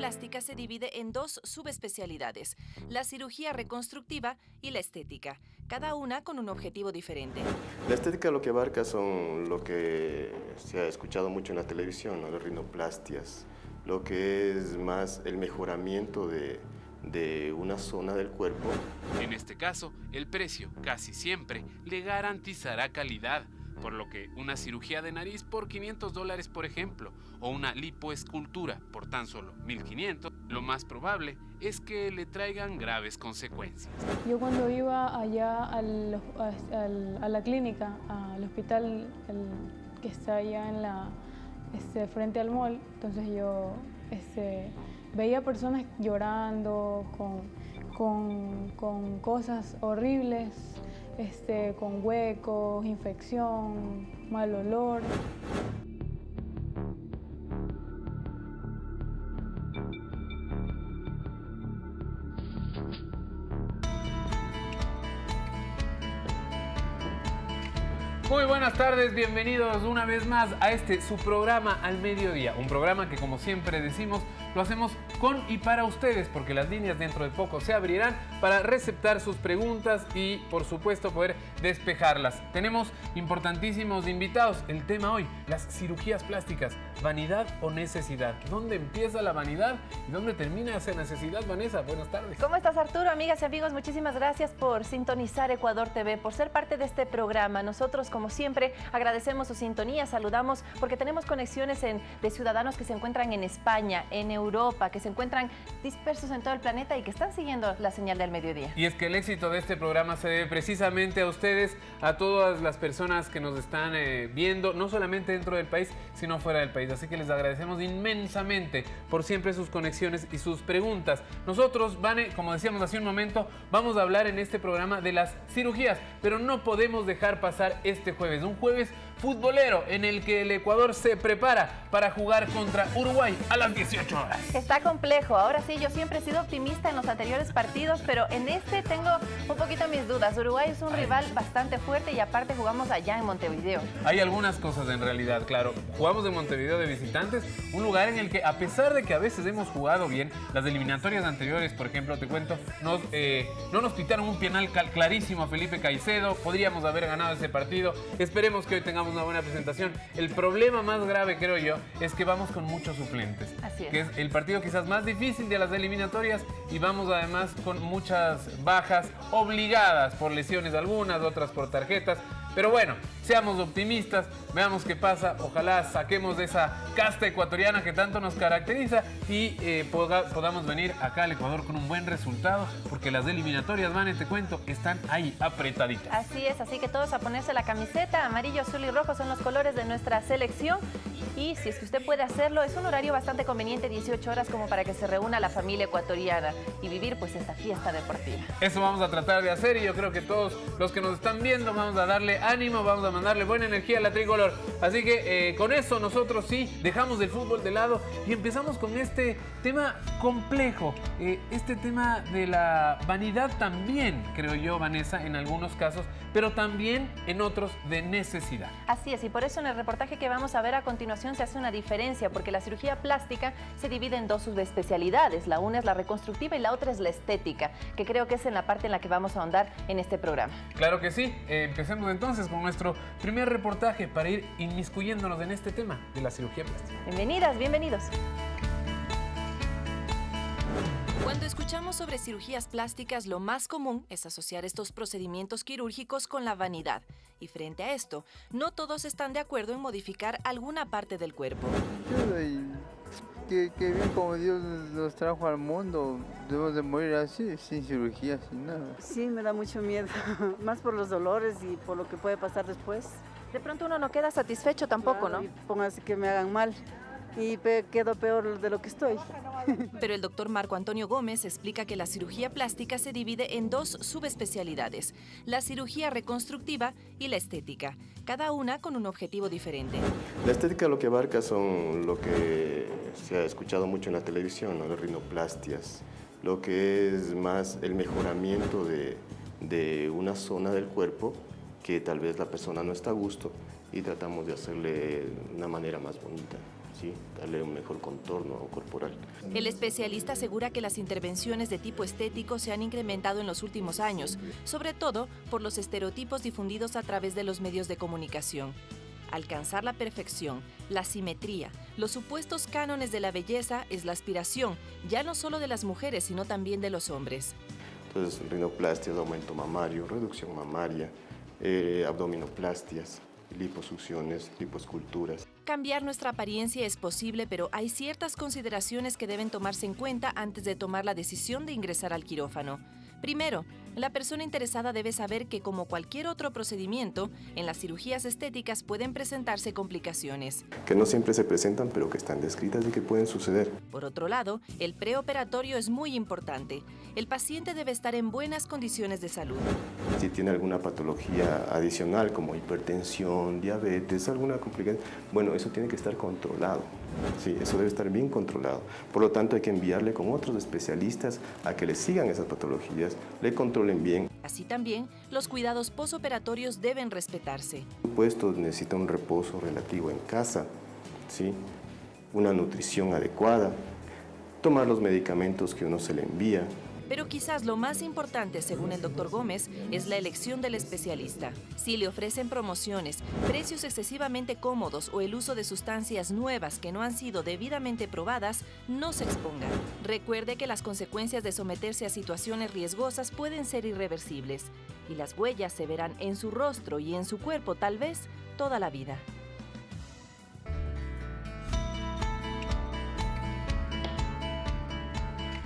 plástica se divide en dos subespecialidades, la cirugía reconstructiva y la estética, cada una con un objetivo diferente. La estética lo que abarca son lo que se ha escuchado mucho en la televisión, ¿no? Las rinoplastias, lo que es más el mejoramiento de una zona del cuerpo. En este caso, el precio casi siempre le garantizará calidad, por lo que una cirugía de nariz por $500, por ejemplo, o una lipoescultura por tan solo $1.500, lo más probable es que le traigan graves consecuencias. Yo cuando iba allá a la clínica, al hospital que está allá en frente al mall, entonces yo veía personas llorando con cosas horribles, con huecos, infección, mal olor. Muy buenas tardes, bienvenidos una vez más a su programa Al Mediodía. Un programa que, como siempre decimos, lo hacemos con y para ustedes, porque las líneas dentro de poco se abrirán para receptar sus preguntas y, por supuesto, poder despejarlas. Tenemos importantísimos invitados. El tema hoy, las cirugías plásticas, vanidad o necesidad. ¿Dónde empieza la vanidad y dónde termina esa necesidad? Vanessa, buenas tardes. ¿Cómo estás, Arturo? Amigas y amigos, muchísimas gracias por sintonizar Ecuador TV, por ser parte de este programa. Nosotros, como siempre, agradecemos su sintonía, saludamos porque tenemos conexiones de ciudadanos que se encuentran en España, en Europa, que se encuentran dispersos en todo el planeta y que están siguiendo la señal del mediodía. Y es que el éxito de este programa se debe precisamente a ustedes, a todas las personas que nos están viendo, no solamente dentro del país, sino fuera del país. Así que les agradecemos inmensamente por siempre sus conexiones y sus preguntas. Nosotros, Vane, como decíamos hace un momento, vamos a hablar en este programa de las cirugías, pero no podemos dejar pasar este jueves, un jueves futbolero en el que el Ecuador se prepara para jugar contra Uruguay a las 18 horas. Está complejo. Ahora sí, yo siempre he sido optimista en los anteriores partidos, pero en este tengo un poquito mis dudas. Uruguay es un rival bastante fuerte y aparte jugamos allá en Montevideo. Hay algunas cosas en realidad, claro. Jugamos en Montevideo de visitantes, un lugar en el que, a pesar de que a veces hemos jugado bien, las eliminatorias anteriores, por ejemplo, te cuento, no nos pitaron un penal clarísimo a Felipe Caicedo. Podríamos haber ganado ese partido. Esperemos que hoy tengamos una buena presentación. El problema más grave, creo yo, es que vamos con muchos suplentes. Así es. Que es el partido quizás más difícil de las eliminatorias y vamos además con muchas bajas obligadas por lesiones algunas, otras por tarjetas. Pero bueno, seamos optimistas, veamos qué pasa, ojalá saquemos de esa casta ecuatoriana que tanto nos caracteriza y podamos venir acá al Ecuador con un buen resultado, porque las eliminatorias, Vane, te cuento, están ahí apretaditas. Así es, así que todos a ponerse la camiseta, amarillo, azul y rojo son los colores de nuestra selección. Y si es que usted puede hacerlo, es un horario bastante conveniente, 18 horas, como para que se reúna la familia ecuatoriana y vivir pues esta fiesta deportiva. Eso vamos a tratar de hacer y yo creo que todos los que nos están viendo vamos a darle ánimo, vamos a mandarle buena energía a la tricolor. Así que con eso nosotros sí dejamos el fútbol de lado y empezamos con este tema complejo, este tema de la vanidad también, creo yo, Vanessa, en algunos casos, pero también en otros de necesidad. Así es, y por eso en el reportaje que vamos a ver a continuación se hace una diferencia, porque la cirugía plástica se divide en dos subespecialidades. La una es la reconstructiva y la otra es la estética, que creo que es en la parte en la que vamos a ahondar en este programa. Claro que sí. Empecemos entonces con nuestro primer reportaje para ir inmiscuyéndonos en este tema de la cirugía plástica. Bienvenidas, bienvenidos. Cuando escuchamos sobre cirugías plásticas, lo más común es asociar estos procedimientos quirúrgicos con la vanidad. Y frente a esto, no todos están de acuerdo en modificar alguna parte del cuerpo. Que bien como Dios nos trajo al mundo, debemos de morir así, sin cirugía, sin nada. Sí, me da mucho miedo, más por los dolores y por lo que puede pasar después. De pronto uno no queda satisfecho tampoco, Claro, ¿no? y póngase que me hagan mal y quedo peor de lo que estoy. Pero el doctor Marco Antonio Gómez explica que la cirugía plástica se divide en dos subespecialidades, la cirugía reconstructiva y la estética, cada una con un objetivo diferente. La estética lo que abarca son lo que se ha escuchado mucho en la televisión, ¿no? Las rinoplastias, lo que es más el mejoramiento de una zona del cuerpo que tal vez la persona no está a gusto y tratamos de hacerle de una manera más bonita. ¿sí? Darle un mejor contorno corporal. El especialista asegura que las intervenciones de tipo estético se han incrementado en los últimos años, sobre todo por los estereotipos difundidos a través de los medios de comunicación. Alcanzar la perfección, la simetría, los supuestos cánones de la belleza es la aspiración, ya no solo de las mujeres, sino también de los hombres. Entonces, rinoplastias, aumento mamario, reducción mamaria, abdominoplastias, liposucciones, lipoesculturas. Cambiar nuestra apariencia es posible, pero hay ciertas consideraciones que deben tomarse en cuenta antes de tomar la decisión de ingresar al quirófano. Primero, la persona interesada debe saber que, como cualquier otro procedimiento, en las cirugías estéticas pueden presentarse complicaciones. Que no siempre se presentan, pero que están descritas y que pueden suceder. Por otro lado, el preoperatorio es muy importante. El paciente debe estar en buenas condiciones de salud. Si tiene alguna patología adicional, como hipertensión, diabetes, alguna complicación, bueno, eso tiene que estar controlado. Sí, eso debe estar bien controlado. Por lo tanto, hay que enviarle con otros especialistas a que le sigan esas patologías, le controlen bien. Así también, los cuidados posoperatorios deben respetarse. Por supuesto, necesita un reposo relativo en casa, ¿sí? Una nutrición adecuada, tomar los medicamentos que uno se le envía. Pero quizás lo más importante, según el Dr. Gómez, es la elección del especialista. Si le ofrecen promociones, precios excesivamente cómodos o el uso de sustancias nuevas que no han sido debidamente probadas, no se exponga. Recuerde que las consecuencias de someterse a situaciones riesgosas pueden ser irreversibles y las huellas se verán en su rostro y en su cuerpo tal vez toda la vida.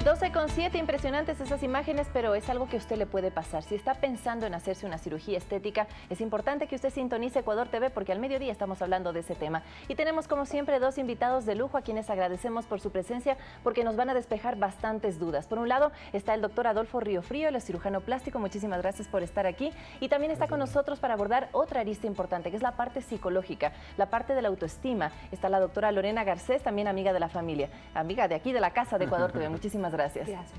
12:07, impresionantes esas imágenes, pero es algo que a usted le puede pasar. Si está pensando en hacerse una cirugía estética, es importante que usted sintonice Ecuador TV porque al mediodía estamos hablando de ese tema. Y tenemos como siempre dos invitados de lujo a quienes agradecemos por su presencia porque nos van a despejar bastantes dudas. Por un lado está el doctor Adolfo Riofrío, el cirujano plástico, muchísimas gracias por estar aquí. Y también está con nosotros para abordar otra arista importante, que es la parte psicológica, la parte de la autoestima. Está la doctora Lorena Garcés, también amiga de la familia, amiga de aquí de la casa de Ecuador TV. Muchísimas gracias. Gracias.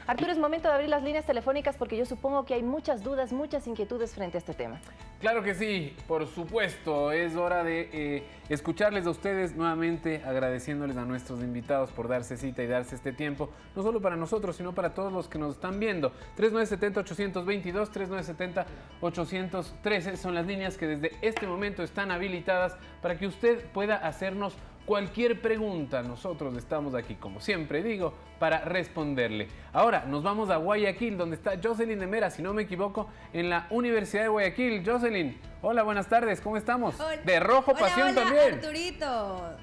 Arturo, es momento de abrir las líneas telefónicas porque yo supongo que hay muchas dudas, muchas inquietudes frente a este tema. Claro que sí, por supuesto. Es hora de escucharles a ustedes nuevamente, agradeciéndoles a nuestros invitados por darse cita y darse este tiempo, no solo para nosotros, sino para todos los que nos están viendo. 3970-822, 3970-813 son las líneas que desde este momento están habilitadas para que usted pueda hacernos cualquier pregunta. Nosotros estamos aquí, como siempre digo, para responderle. Ahora nos vamos a Guayaquil, donde está Jocelyn de Mera, si no me equivoco, en la Universidad de Guayaquil. Jocelyn, hola, buenas tardes, ¿cómo estamos? Hola. De Rojo Pasión Hola, también. Arturito.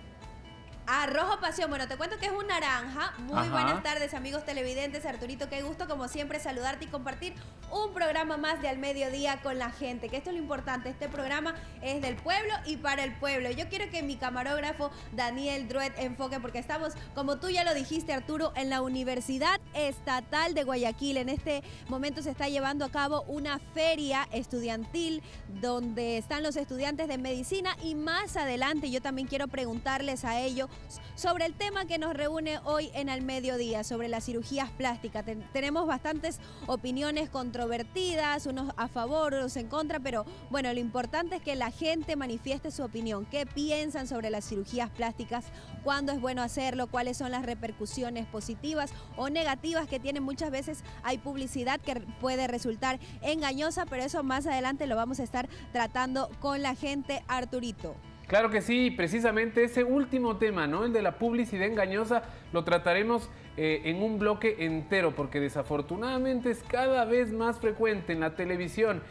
Rojo Pasión, bueno, te cuento que es un naranja. Muy Ajá. buenas tardes, amigos televidentes. Arturito, qué gusto como siempre saludarte y compartir un programa más de Al Mediodía con la gente, que esto es lo importante. Este programa es del pueblo y para el pueblo. Yo quiero que mi camarógrafo Daniel Druet enfoque, porque estamos, como tú ya lo dijiste, Arturo, en la Universidad Estatal de Guayaquil. En este momento se está llevando a cabo una feria estudiantil donde están los estudiantes de medicina, y más adelante yo también quiero preguntarles a ellos sobre el tema que nos reúne hoy en Al Mediodía, sobre las cirugías plásticas. Tenemos bastantes opiniones controvertidas, unos a favor, otros en contra, pero bueno, lo importante es que la gente manifieste su opinión. ¿Qué piensan sobre las cirugías plásticas? ¿Cuándo es bueno hacerlo? ¿Cuáles son las repercusiones positivas o negativas que tienen? Muchas veces hay publicidad que puede resultar engañosa, pero eso más adelante lo vamos a estar tratando con la gente, Arturito. Claro que sí, precisamente ese último tema, ¿no? El de la publicidad engañosa, lo trataremos en un bloque entero, porque desafortunadamente es cada vez más frecuente en la televisión.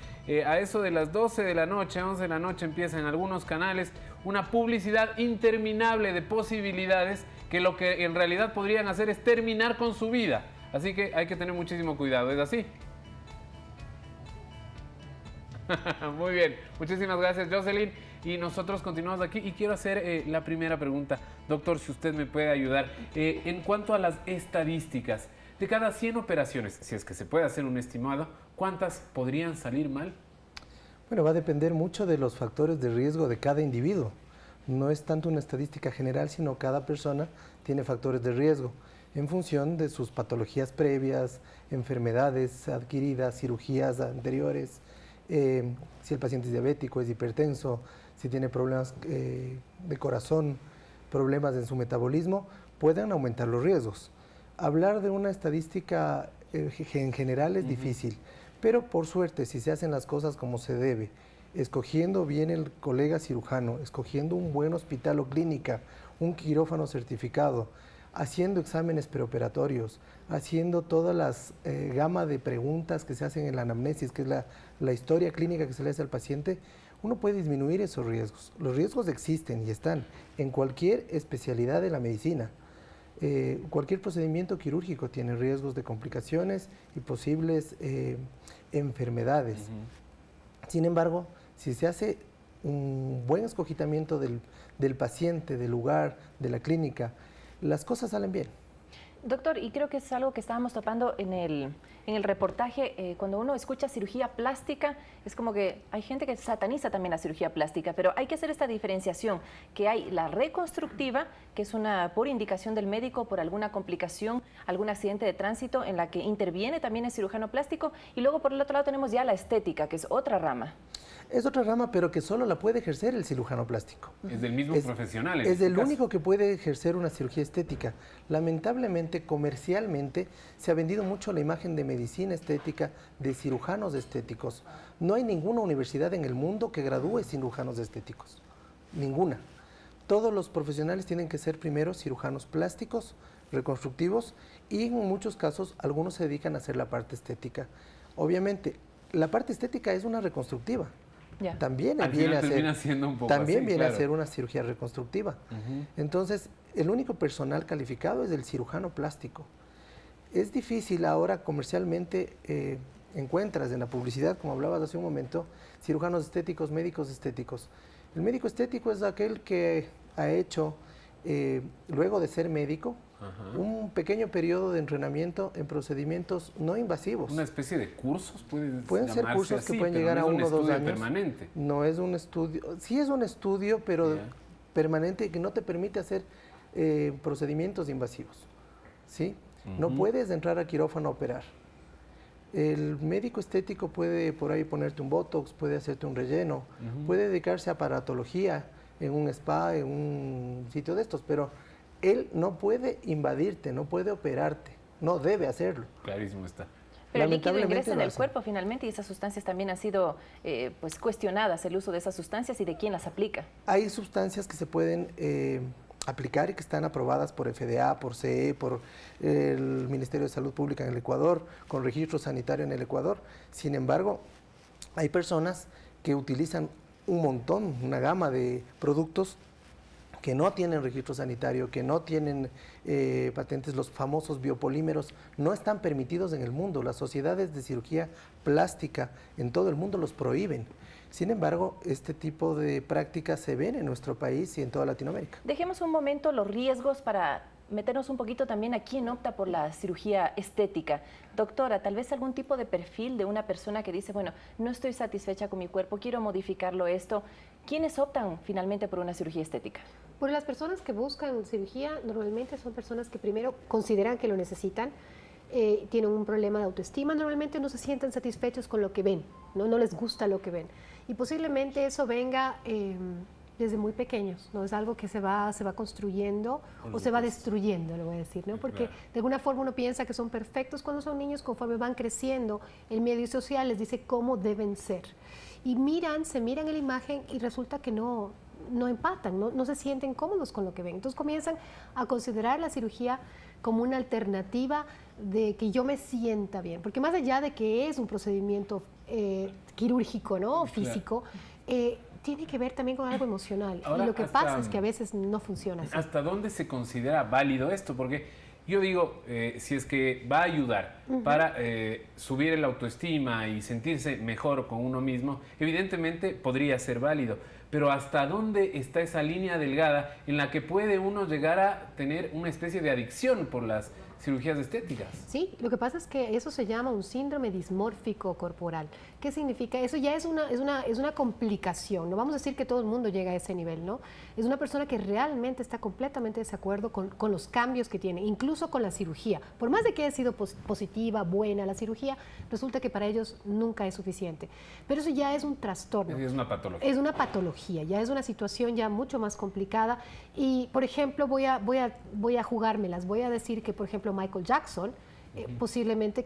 A eso de las 12 de la noche, 11 de la noche empieza en algunos canales una publicidad interminable de posibilidades que lo que en realidad podrían hacer es terminar con su vida. Así que hay que tener muchísimo cuidado, ¿es así? Muy bien, muchísimas gracias, Jocelyn. Y nosotros continuamos aquí y quiero hacer la primera pregunta. Doctor, si usted me puede ayudar. En cuanto a las estadísticas, de cada 100 operaciones, si es que se puede hacer un estimado, ¿cuántas podrían salir mal? Bueno, va a depender mucho de los factores de riesgo de cada individuo. No es tanto una estadística general, sino cada persona tiene factores de riesgo en función de sus patologías previas, enfermedades adquiridas, cirugías anteriores, si el paciente es diabético, es hipertenso, si tiene problemas de corazón, problemas en su metabolismo, pueden aumentar los riesgos. Hablar de una estadística en general es difícil, pero por suerte, si se hacen las cosas como se debe, escogiendo bien el colega cirujano, escogiendo un buen hospital o clínica, un quirófano certificado, haciendo exámenes preoperatorios, haciendo todas las gama de preguntas que se hacen en la anamnesis, que es la historia clínica que se le hace al paciente, uno puede disminuir esos riesgos. Los riesgos existen y están en cualquier especialidad de la medicina. Cualquier procedimiento quirúrgico tiene riesgos de complicaciones y posibles enfermedades. Sin embargo, si se hace un buen escogitamiento del paciente, del lugar, de la clínica, las cosas salen bien. Doctor, y creo que es algo que estábamos topando en el reportaje, cuando uno escucha cirugía plástica, es como que hay gente que sataniza también la cirugía plástica, pero hay que hacer esta diferenciación, que hay la reconstructiva, que es una por indicación del médico por alguna complicación, algún accidente de tránsito en la que interviene también el cirujano plástico, y luego por el otro lado tenemos ya la estética, que es otra rama. Es otra rama, pero que solo la puede ejercer el cirujano plástico. Es del mismo profesional. Es el único que puede ejercer una cirugía estética. Lamentablemente, comercialmente, se ha vendido mucho la imagen de medicina estética, de cirujanos estéticos. No hay ninguna universidad en el mundo que gradúe cirujanos estéticos. Ninguna. Todos los profesionales tienen que ser primero cirujanos plásticos, reconstructivos, y en muchos casos algunos se dedican a hacer la parte estética. Obviamente, la parte estética es una reconstructiva. También viene a ser una cirugía reconstructiva. Entonces, el único personal calificado es el cirujano plástico. Es difícil ahora comercialmente, encuentras en la publicidad, como hablabas hace un momento, cirujanos estéticos, médicos estéticos. El médico estético es aquel que ha hecho, luego de ser médico, un pequeño periodo de entrenamiento en procedimientos no invasivos. ¿Una especie de cursos? Pueden ser cursos que pueden llegar a 1 o 2 años. Permanente. No es un estudio, sí es un estudio, pero permanente, que no te permite hacer procedimientos invasivos. ¿Sí? No puedes entrar a quirófano a operar. El médico estético puede por ahí ponerte un botox, puede hacerte un relleno, puede dedicarse a aparatología en un spa, en un sitio de estos, pero él no puede invadirte, no puede operarte, no debe hacerlo. Clarísimo está. Pero el líquido ingresa en el cuerpo finalmente y esas sustancias también han sido pues cuestionadas, el uso de esas sustancias y de quién las aplica. Hay sustancias que se pueden aplicar y que están aprobadas por FDA, por CE, por el Ministerio de Salud Pública en el Ecuador, con registro sanitario en el Ecuador. Sin embargo, hay personas que utilizan un montón, una gama de productos que no tienen registro sanitario, que no tienen patentes. Los famosos biopolímeros no están permitidos en el mundo. Las sociedades de cirugía plástica en todo el mundo los prohíben. Sin embargo, este tipo de prácticas se ven en nuestro país y en toda Latinoamérica. Dejemos un momento los riesgos para meternos un poquito también a quién opta por la cirugía estética. Doctora, tal vez algún tipo de perfil de una persona que dice, bueno, no estoy satisfecha con mi cuerpo, quiero modificarlo esto. ¿Quiénes optan finalmente por una cirugía estética? Pues las personas que buscan cirugía normalmente son personas que primero consideran que lo necesitan, tienen un problema de autoestima, normalmente no se sienten satisfechos con lo que ven, no les gusta lo que ven. Y posiblemente eso venga desde muy pequeños, ¿no? Es algo que se va construyendo o se va destruyendo, le voy a decir, ¿no? Porque de alguna forma uno piensa que son perfectos cuando son niños, conforme van creciendo, el medio social les dice cómo deben ser. Y se miran en la imagen y resulta que no empatan, no se sienten cómodos con lo que ven. Entonces comienzan a considerar la cirugía como una alternativa de que yo me sienta bien, porque más allá de que es un procedimiento quirúrgico, ¿no? Físico, tiene que ver también con algo emocional. Ahora, y lo que pasa es que a veces no funciona así. ¿Hasta dónde se considera válido esto? Porque yo digo, si es que va a ayudar para subir el autoestima y sentirse mejor con uno mismo, evidentemente podría ser válido. Pero ¿hasta dónde está esa línea delgada en la que puede uno llegar a tener una especie de adicción por las cirugías estéticas. Sí, lo que pasa es que eso se llama un síndrome dismórfico corporal. ¿Qué significa? Eso ya es una complicación. No vamos a decir que todo el mundo llega a ese nivel, ¿no? Es una persona que realmente está completamente de desacuerdo con los cambios que tiene, incluso con la cirugía. Por más de que haya sido positiva, buena la cirugía, resulta que para ellos nunca es suficiente. Pero eso ya es un trastorno. Es una patología. Es una patología, ya es una situación ya mucho más complicada. Y, por ejemplo, voy a jugármelas. Voy a decir que, por ejemplo, Michael Jackson, posiblemente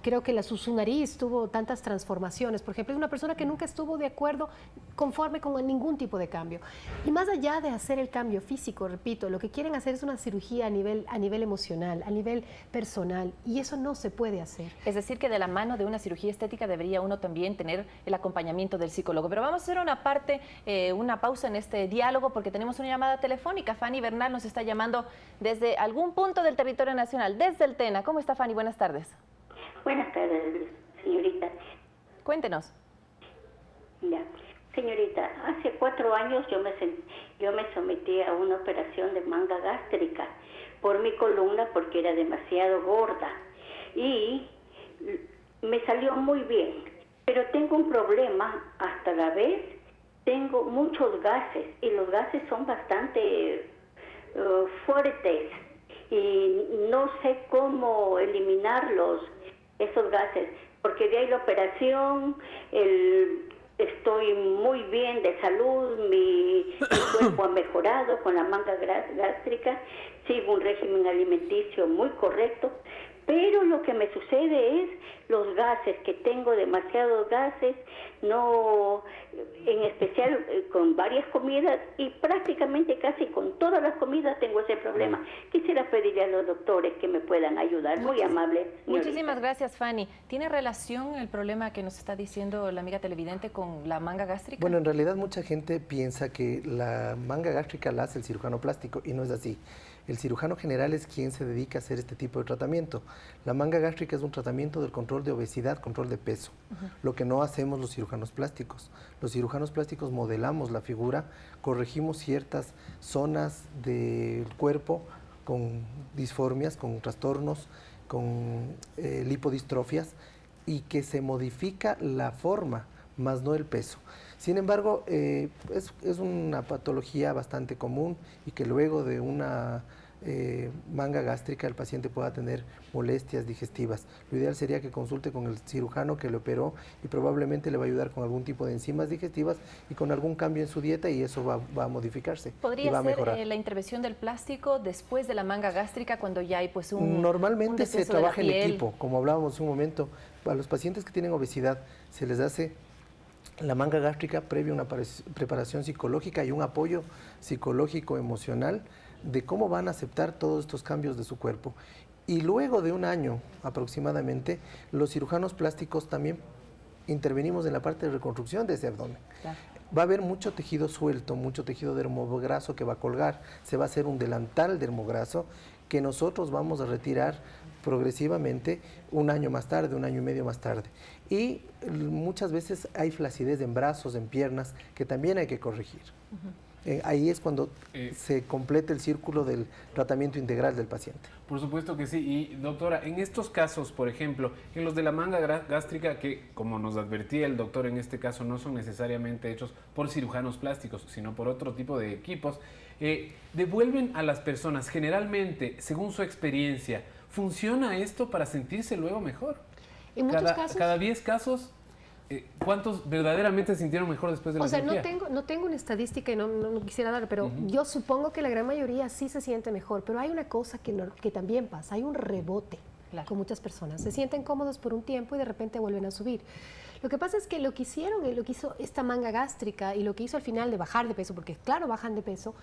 creo que su nariz tuvo tantas transformaciones. Por ejemplo, es una persona que nunca estuvo de acuerdo, conforme con ningún tipo de cambio. Y más allá de hacer el cambio físico, repito, lo que quieren hacer es una cirugía a nivel emocional, a nivel personal, y eso no se puede hacer. Es decir, que de la mano de una cirugía estética debería uno también tener el acompañamiento del psicólogo. Pero vamos a hacer una pausa en este diálogo porque tenemos una llamada telefónica. Fanny Bernal nos está llamando desde algún punto del territorio nacional, desde el Tena. ¿Cómo está, Fanny? Buenas tardes. Buenas tardes, señorita. Cuéntenos. Ya. Señorita, hace 4 años yo me sometí a una operación de manga gástrica por mi columna porque era demasiado gorda y me salió muy bien, pero tengo un problema hasta la vez, tengo muchos gases y los gases son bastante fuertes y no sé cómo eliminarlos, esos gases, porque de ahí la operación, estoy muy bien de salud, mi cuerpo ha mejorado con la manga gástrica, sigo un régimen alimenticio muy correcto, pero lo que me sucede es los gases, que tengo demasiados gases, no, en especial con varias comidas y prácticamente casi con todas las comidas tengo ese problema. Quisiera pedirle a los doctores que me puedan ayudar, muy amable. Muchísimas gracias, Fanny. ¿Tiene relación el problema que nos está diciendo la amiga televidente con la manga gástrica? Bueno, en realidad mucha gente piensa que la manga gástrica la hace el cirujano plástico y no es así. El cirujano general es quien se dedica a hacer este tipo de tratamiento. La manga gástrica es un tratamiento del control de obesidad, control de peso, lo que no hacemos los cirujanos plásticos. Los cirujanos plásticos modelamos la figura, corregimos ciertas zonas del cuerpo con disformias, con trastornos, con lipodistrofias y que se modifica la forma, más no el peso. Sin embargo, es una patología bastante común y que luego de una manga gástrica el paciente pueda tener molestias digestivas. Lo ideal sería que consulte con el cirujano que le operó y probablemente le va a ayudar con algún tipo de enzimas digestivas y con algún cambio en su dieta y eso va a modificarse. ¿Podría y va a ser mejorar. la intervención del plástico después de la manga gástrica cuando ya hay pues Normalmente un se deceso de la trabaja en piel? equipo, como hablábamos un momento. A los pacientes que tienen obesidad se les hace la manga gástrica previa una preparación psicológica y un apoyo psicológico emocional de cómo van a aceptar todos estos cambios de su cuerpo. Y luego de un año aproximadamente, los cirujanos plásticos también intervenimos en la parte de reconstrucción de ese abdomen. Claro. Va a haber mucho tejido suelto, mucho tejido dermograso que va a colgar, se va a hacer un delantal dermograso que nosotros vamos a retirar progresivamente un año más tarde, 1 año y medio más tarde. Y muchas veces hay flacidez en brazos, en piernas, que también hay que corregir. Ahí es cuando se completa el círculo del tratamiento integral del paciente. Por supuesto que sí. Y doctora, en estos casos, por ejemplo, en los de la manga gástrica, que como nos advertía el doctor, en este caso no son necesariamente hechos por cirujanos plásticos, sino por otro tipo de equipos, devuelven a las personas, generalmente, según su experiencia, ¿funciona esto para sentirse luego mejor? En muchos casos. Cada 10 casos, ¿cuántos verdaderamente se sintieron mejor después de la cirugía? No tengo una estadística y no quisiera dar, pero yo supongo que la gran mayoría sí se siente mejor, pero hay una cosa que también pasa, hay un rebote con muchas personas. Se sienten cómodos por un tiempo y de repente vuelven a subir. Lo que pasa es que lo que hizo esta manga gástrica y lo que hizo al final de bajar de peso, porque claro, bajan de peso,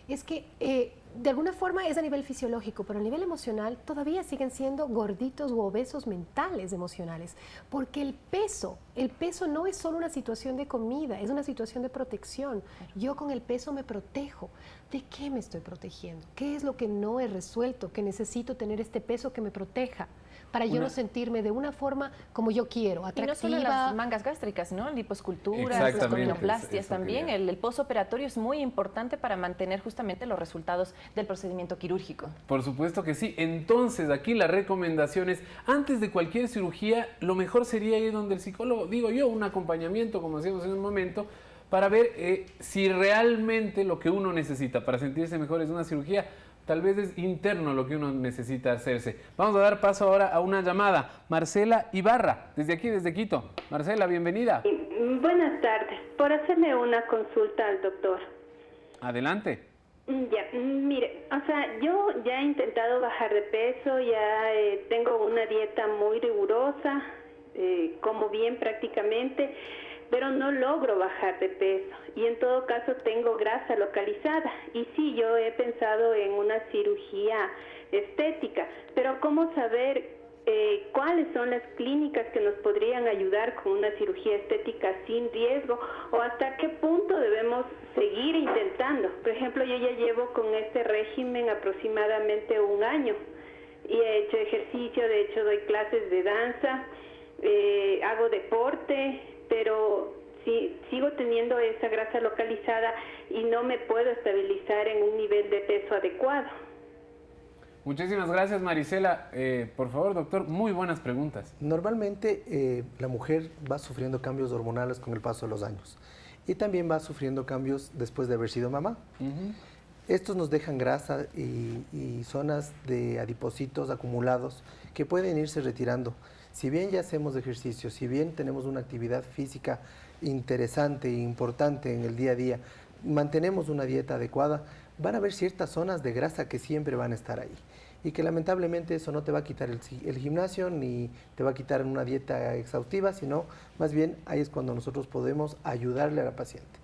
es que de alguna forma es a nivel fisiológico, pero a nivel emocional todavía siguen siendo gorditos u obesos mentales emocionales, porque el peso no es solo una situación de comida, es una situación de protección. Yo con el peso me protejo. ¿De qué me estoy protegiendo? ¿Qué es lo que no he resuelto? Que necesito tener este peso que me proteja. para yo no sentirme de una forma como yo quiero, atractiva. Y no solo las mangas gástricas, ¿no? Liposculturas, las abdominoplastias también. El postoperatorio es muy importante para mantener justamente los resultados del procedimiento quirúrgico. Por supuesto que sí. Entonces, aquí la recomendación es, antes de cualquier cirugía, lo mejor sería ir donde el psicólogo, digo yo, un acompañamiento, como decíamos en un momento, para ver si realmente lo que uno necesita para sentirse mejor es una cirugía. Tal vez es interno lo que uno necesita hacerse. Vamos a dar paso ahora a una llamada. Marcela Ibarra, desde aquí, desde Quito. Marcela, bienvenida. Buenas tardes. Por hacerle una consulta al doctor. Adelante. Ya, mire, o sea, yo ya he intentado bajar de peso, ya tengo una dieta muy rigurosa, como bien prácticamente, pero no logro bajar de peso y en todo caso tengo grasa localizada y sí, yo he pensado en una cirugía estética, pero ¿cómo saber cuáles son las clínicas que nos podrían ayudar con una cirugía estética sin riesgo o hasta qué punto debemos seguir intentando? Por ejemplo, yo ya llevo con este régimen aproximadamente 1 año y he hecho ejercicio, de hecho doy clases de danza, hago deporte, pero sí, sigo teniendo esa grasa localizada y no me puedo estabilizar en un nivel de peso adecuado. Muchísimas gracias, Marisela. Por favor, doctor, muy buenas preguntas. Normalmente la mujer va sufriendo cambios hormonales con el paso de los años y también va sufriendo cambios después de haber sido mamá. Estos nos dejan grasa y zonas de adipocitos acumulados que pueden irse retirando. Si bien ya hacemos ejercicio, si bien tenemos una actividad física interesante e importante en el día a día, mantenemos una dieta adecuada, van a haber ciertas zonas de grasa que siempre van a estar ahí y que lamentablemente eso no te va a quitar el gimnasio ni te va a quitar una dieta exhaustiva, sino más bien ahí es cuando nosotros podemos ayudarle a la paciente.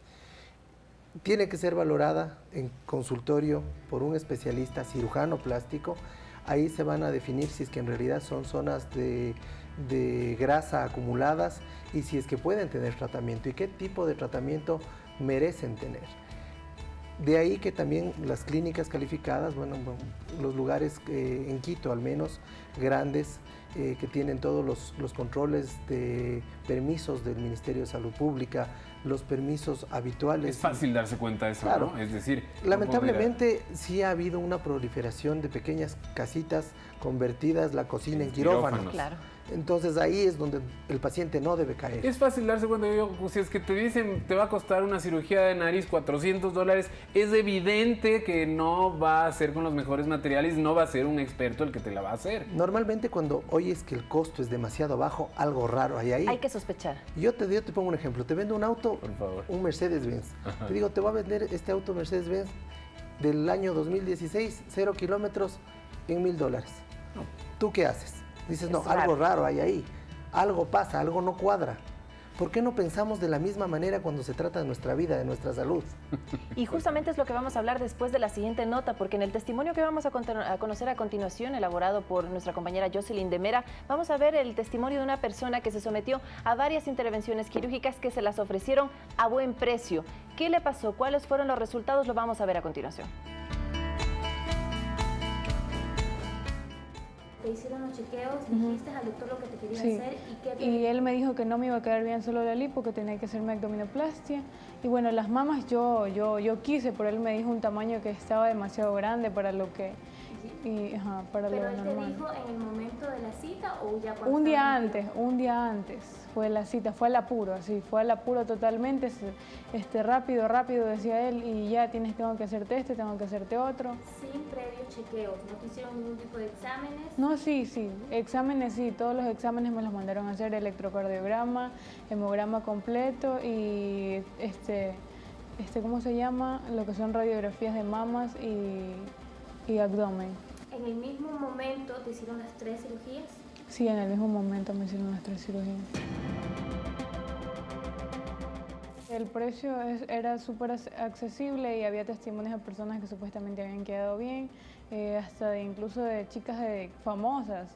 Tiene que ser valorada en consultorio por un especialista cirujano plástico. Ahí se van a definir si es que en realidad son zonas de grasa acumuladas y si es que pueden tener tratamiento y qué tipo de tratamiento merecen tener. De ahí que también las clínicas calificadas, bueno, los lugares en Quito al menos, grandes, que tienen todos los controles de permisos del Ministerio de Salud Pública, los permisos habituales. Es fácil darse cuenta de eso, claro, ¿no? Es decir, lamentablemente sí ha habido una proliferación de pequeñas casitas convertidas la cocina en quirófano. Claro. Entonces ahí es donde el paciente no debe caer. Es fácil darse cuenta, si es que te dicen te va a costar una cirugía de nariz $400, es evidente que no va a ser con los mejores materiales, no va a ser un experto el que te la va a hacer. Normalmente cuando oyes que el costo es demasiado bajo, algo raro hay ahí. Hay que sospechar. Yo te pongo un ejemplo, te vendo un auto, por favor, un Mercedes-Benz. Te digo, te voy a vender este auto Mercedes-Benz del año 2016, 0 kilómetros en $1000. No. ¿Tú qué haces? Dices, no, algo raro hay ahí, algo pasa, algo no cuadra. ¿Por qué no pensamos de la misma manera cuando se trata de nuestra vida, de nuestra salud? Y justamente es lo que vamos a hablar después de la siguiente nota, porque en el testimonio que vamos a conocer a continuación, elaborado por nuestra compañera Jocelyn de Mera, vamos a ver el testimonio de una persona que se sometió a varias intervenciones quirúrgicas que se las ofrecieron a buen precio. ¿Qué le pasó? ¿Cuáles fueron los resultados? Lo vamos a ver a continuación. Te hicieron los chequeos, dijiste al doctor lo que te quería hacer y él me dijo que no me iba a quedar bien solo la lipo, que tenía que hacerme abdominoplastia. Y bueno, las mamas yo quise, pero él me dijo un tamaño que estaba demasiado grande para lo que... para ¿Pero lo él normal. te dijo en el momento de la cita o ya cuando Un día antes fue la cita, fue al apuro, así, fue al apuro totalmente, rápido decía él, y ya tengo que hacerte tengo que hacerte otro. Sin previos chequeos, ¿no te hicieron ningún tipo de exámenes? No, sí, exámenes sí, todos los exámenes me los mandaron a hacer, electrocardiograma, hemograma completo y ¿cómo se llama? Lo que son radiografías de mamas y abdomen. ¿En el mismo momento te hicieron las 3 cirugías? Sí, en el mismo momento me hicieron las 3 cirugías. El precio era súper accesible y había testimonios de personas que supuestamente habían quedado bien, hasta incluso de chicas famosas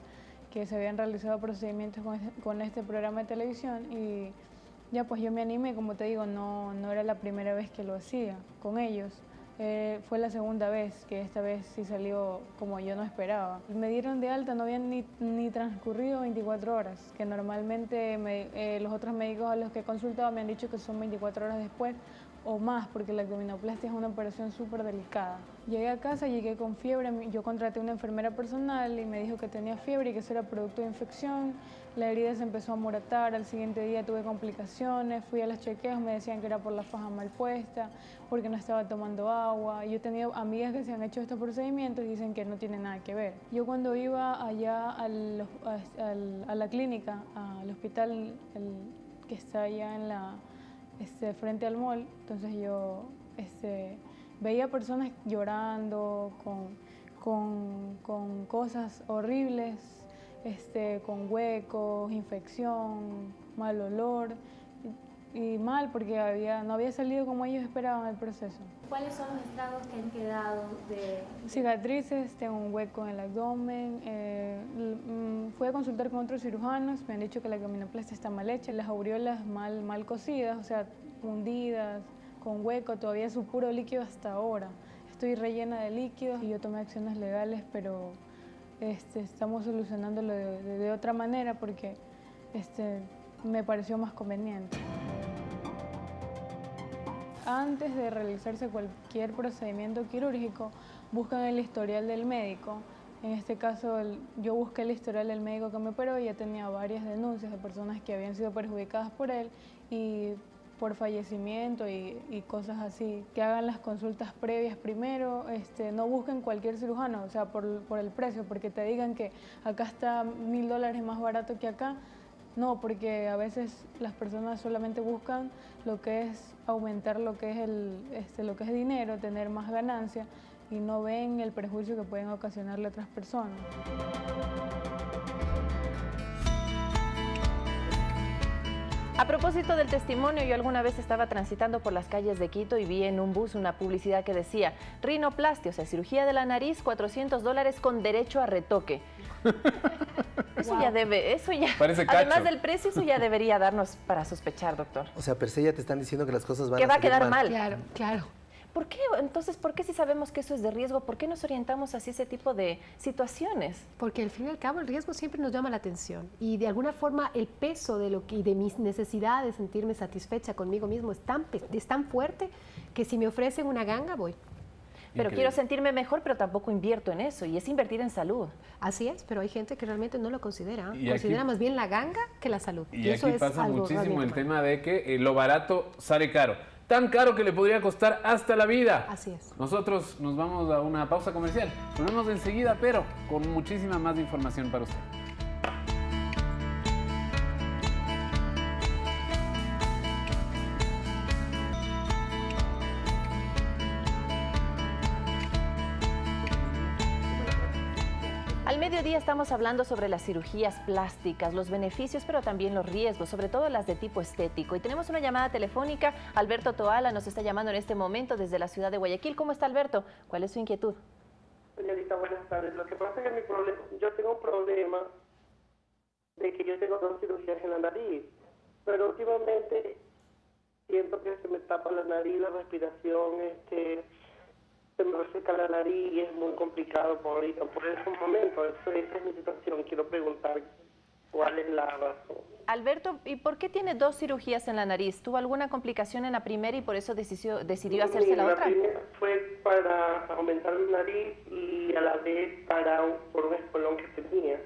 que se habían realizado procedimientos con este programa de televisión y ya pues yo me animé, como te digo, no era la primera vez que lo hacía con ellos. Fue la segunda vez, que esta vez sí salió como yo no esperaba. Me dieron de alta, no habían ni transcurrido 24 horas, que normalmente los otros médicos a los que he consultado me han dicho que son 24 horas después o más, porque la abdominoplastia es una operación súper delicada. Llegué a casa, llegué con fiebre, yo contraté una enfermera personal y me dijo que tenía fiebre y que eso era producto de infección. La herida se empezó a amoratar, al siguiente día tuve complicaciones, fui a los chequeos, me decían que era por la faja mal puesta, porque no estaba tomando agua. Yo he tenido amigas que se han hecho estos procedimientos y dicen que no tiene nada que ver. Yo cuando iba allá a la clínica, al hospital que está allá en frente al mall, entonces yo veía personas llorando con cosas horribles, con huecos, infección, mal olor y mal porque no había salido como ellos esperaban el proceso. ¿Cuáles son los estragos que han quedado de...? Cicatrices, tengo un hueco en el abdomen. Fui a consultar con otros cirujanos, me han dicho que la abdominoplastia está mal hecha, las aureolas mal cosidas, o sea, hundidas, con hueco, todavía su puro líquido hasta ahora. Estoy rellena de líquidos y yo tomé acciones legales, pero estamos solucionándolo de otra manera porque me pareció más conveniente. Antes de realizarse cualquier procedimiento quirúrgico, buscan el historial del médico. En este caso, yo busqué el historial del médico que me operó y ya tenía varias denuncias de personas que habían sido perjudicadas por él y por fallecimiento y cosas así. Que hagan las consultas previas primero, no busquen cualquier cirujano, o sea, por el precio, porque te digan que acá está $1000 más barato que acá. No, porque a veces las personas solamente buscan lo que es aumentar lo que es dinero, tener más ganancia y no ven el perjuicio que pueden ocasionarle a otras personas. A propósito del testimonio, yo alguna vez estaba transitando por las calles de Quito y vi en un bus una publicidad que decía rinoplastia, o sea, cirugía de la nariz, $400 con derecho a retoque. Eso Wow. eso ya, Parece cacho. además del precio, eso ya debería darnos para sospechar, doctor. O sea, per se ya te están diciendo que las cosas van Que a va a salir quedar mal. mal. Claro. ¿Por qué? Entonces, ¿por qué si sabemos que eso es de riesgo, por qué nos orientamos hacia ese tipo de situaciones? Porque al fin y al cabo el riesgo siempre nos llama la atención y de alguna forma el peso de mis necesidades de sentirme satisfecha conmigo mismo es tan fuerte que si me ofrecen una ganga voy. Pero quiero sentirme mejor, pero tampoco invierto en eso, y es invertir en salud. Así es, pero hay gente que realmente no lo considera. Y Considera aquí- más bien la ganga que la salud. Y eso aquí es pasa algo muchísimo el realmente tema de que lo barato sale caro. Tan caro que le podría costar hasta la vida. Así es. Nosotros nos vamos a una pausa comercial. Volvemos enseguida, pero con muchísima más información para usted. Al mediodía estamos hablando sobre las cirugías plásticas, los beneficios, pero también los riesgos, sobre todo las de tipo estético. Y tenemos una llamada telefónica. Alberto Toala nos está llamando en este momento desde la ciudad de Guayaquil. ¿Cómo está, Alberto? ¿Cuál es su inquietud? Señorita, buenas tardes. Lo que pasa es que yo tengo un problema de que yo tengo 2 cirugías en la nariz, pero últimamente siento que se me tapa la nariz, la respiración, se me reseca la nariz y es muy complicado por esos momentos. Esa es mi situación. Quiero preguntar cuál es la razón. Alberto, ¿y por qué tiene 2 cirugías en la nariz? ¿Tuvo alguna complicación en la primera y por eso decidió hacerse la otra? La primera fue para aumentar la nariz y a la vez por un espolón que tenía.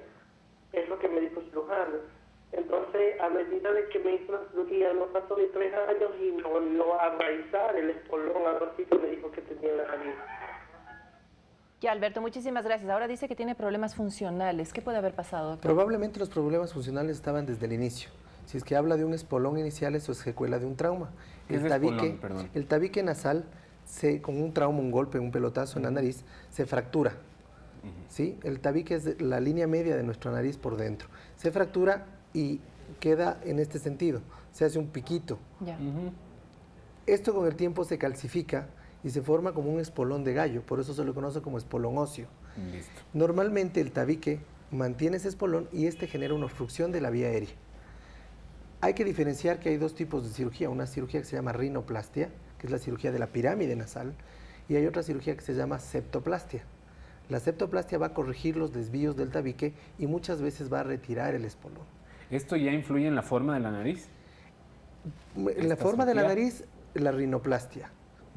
Es lo que me dijo el cirujano. Entonces, a medida de que me hizo la cirugía, no pasó de 3 años y me volvió a raizar el espolón, algo así que me dijo que tenía en la nariz. Ya, Alberto, muchísimas gracias. Ahora dice que tiene problemas funcionales. ¿Qué puede haber pasado, doctor? Probablemente los problemas funcionales estaban desde el inicio. Si es que habla de un espolón inicial, eso es secuela de un trauma. ¿Qué es espolón? Perdón. El tabique nasal, con un trauma, un golpe, un pelotazo en la nariz, se fractura. ¿Sí? El tabique es la línea media de nuestra nariz por dentro. Se fractura y queda en este sentido, se hace un piquito. Ya. Esto con el tiempo se calcifica y se forma como un espolón de gallo, por eso se lo conoce como espolón óseo. Listo. Normalmente el tabique mantiene ese espolón y este genera una obstrucción de la vía aérea. Hay que diferenciar que hay 2 tipos de cirugía, una cirugía que se llama rinoplastia, que es la cirugía de la pirámide nasal, Y hay otra cirugía que se llama septoplastia. La septoplastia va a corregir los desvíos del tabique y muchas veces va a retirar el espolón. ¿Esto ya influye en la forma de la nariz? En la forma de la nariz, la rinoplastia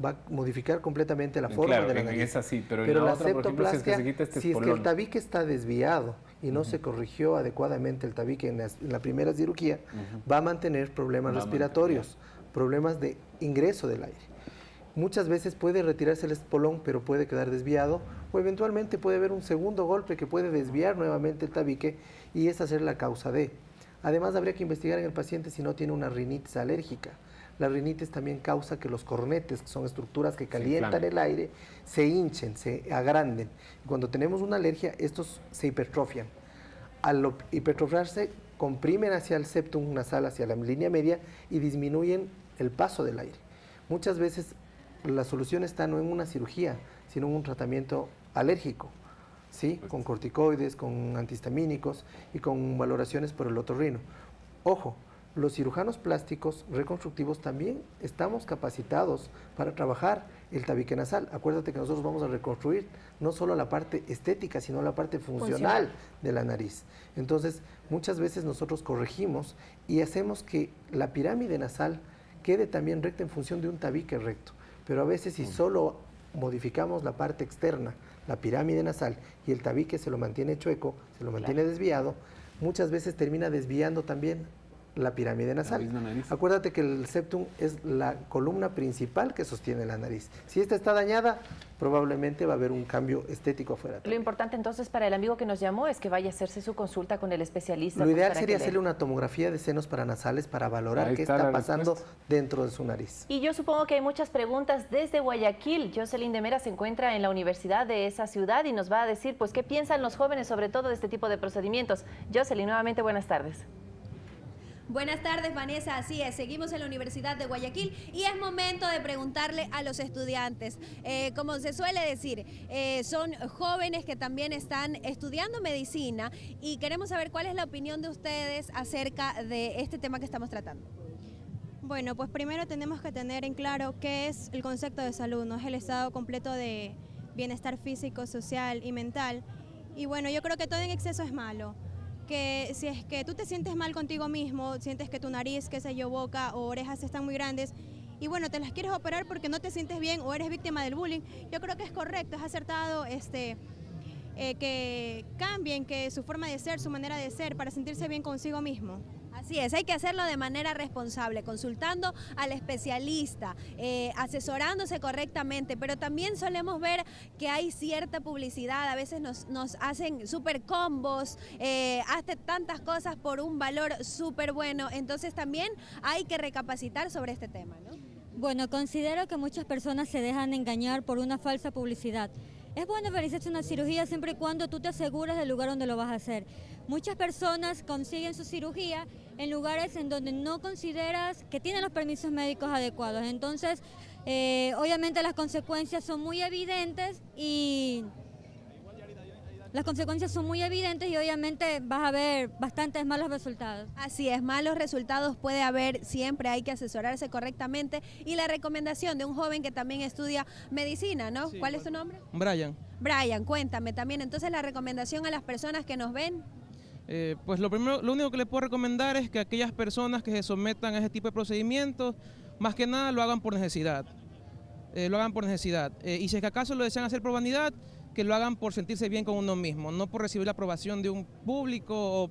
va a modificar completamente la forma de la nariz. Es así, pero la otra, por ejemplo, si es que se quita este si es que espolón. el tabique está desviado y no se corrigió adecuadamente el tabique en la primera cirugía, va a mantener problemas respiratorios, problemas de ingreso del aire. Muchas veces puede retirarse el espolón, pero puede quedar desviado, o eventualmente puede haber un segundo golpe que puede desviar nuevamente el tabique y esa ser la causa de. Además, habría que investigar en el paciente si no tiene una rinitis alérgica. La rinitis también causa que los cornetes, que son estructuras que calientan el aire, se hinchen, se agranden. Cuando tenemos una alergia, estos se hipertrofian. Al hipertrofiarse, comprimen hacia el septum nasal, hacia la línea media, y disminuyen el paso del aire. Muchas veces la solución está no en una cirugía, sino en un tratamiento alérgico, ¿sí? Con corticoides, con antihistamínicos y con valoraciones por el otorrino. Ojo, los cirujanos plásticos reconstructivos también estamos capacitados para trabajar el tabique nasal. Acuérdate que nosotros vamos a reconstruir no solo la parte estética, sino la parte funcional de la nariz. Entonces, muchas veces nosotros corregimos y hacemos que la pirámide nasal quede también recta en función de un tabique recto. Pero a veces si solo modificamos la parte externa, la pirámide nasal, y el tabique se lo mantiene chueco, se lo mantiene desviado, muchas veces termina desviando también la pirámide nasal. Acuérdate que el septum es la columna principal que sostiene la nariz. Si esta está dañada, probablemente va a haber un cambio estético afuera. Lo importante entonces para el amigo que nos llamó es que vaya a hacerse su consulta con el especialista. Lo ideal sería hacerle una tomografía de senos paranasales para valorar qué está pasando dentro de su nariz. Y yo supongo que hay muchas preguntas desde Guayaquil. Jocelyn de Mera se encuentra en la universidad de esa ciudad y nos va a decir pues qué piensan los jóvenes sobre todo de este tipo de procedimientos. Jocelyn, nuevamente buenas tardes. Buenas tardes, Vanessa. Así es, seguimos en la Universidad de Guayaquil y es momento de preguntarle a los estudiantes. Como se suele decir, son jóvenes que también están estudiando medicina y queremos saber cuál es la opinión de ustedes acerca de este tema que estamos tratando. Bueno, pues primero tenemos que tener en claro qué es el concepto de salud, ¿no? Es el estado completo de bienestar físico, social y mental. Y bueno, yo creo que todo en exceso es malo. Que si es que tú te sientes mal contigo mismo, sientes que tu nariz, qué sé yo, boca o orejas están muy grandes y bueno, te las quieres operar porque no te sientes bien o eres víctima del bullying, yo creo que es correcto, es acertado que cambien que su forma de ser, su manera de ser para sentirse bien consigo mismo. Así es, hay que hacerlo de manera responsable, consultando al especialista, asesorándose correctamente, pero también solemos ver que hay cierta publicidad, a veces nos hacen súper combos, hacen tantas cosas por un valor súper bueno, entonces también hay que recapacitar sobre este tema, ¿no? Bueno, considero que muchas personas se dejan engañar por una falsa publicidad. Es bueno realizarse una cirugía siempre y cuando tú te asegures del lugar donde lo vas a hacer. Muchas personas consiguen su cirugía en lugares en donde no consideras que tienen los permisos médicos adecuados. Entonces, obviamente las consecuencias son muy evidentes y obviamente vas a ver bastantes malos resultados. Así es, malos resultados puede haber siempre, hay que asesorarse correctamente. Y la recomendación de un joven que también estudia medicina, ¿no? Sí, ¿cuál es tu nombre? Brian. Brian, cuéntame también, entonces la recomendación a las personas que nos ven. Pues lo único que les puedo recomendar es que aquellas personas que se sometan a ese tipo de procedimientos, más que nada lo hagan por necesidad. Y si es que acaso lo desean hacer por vanidad, que lo hagan por sentirse bien con uno mismo, no por recibir la aprobación de un público o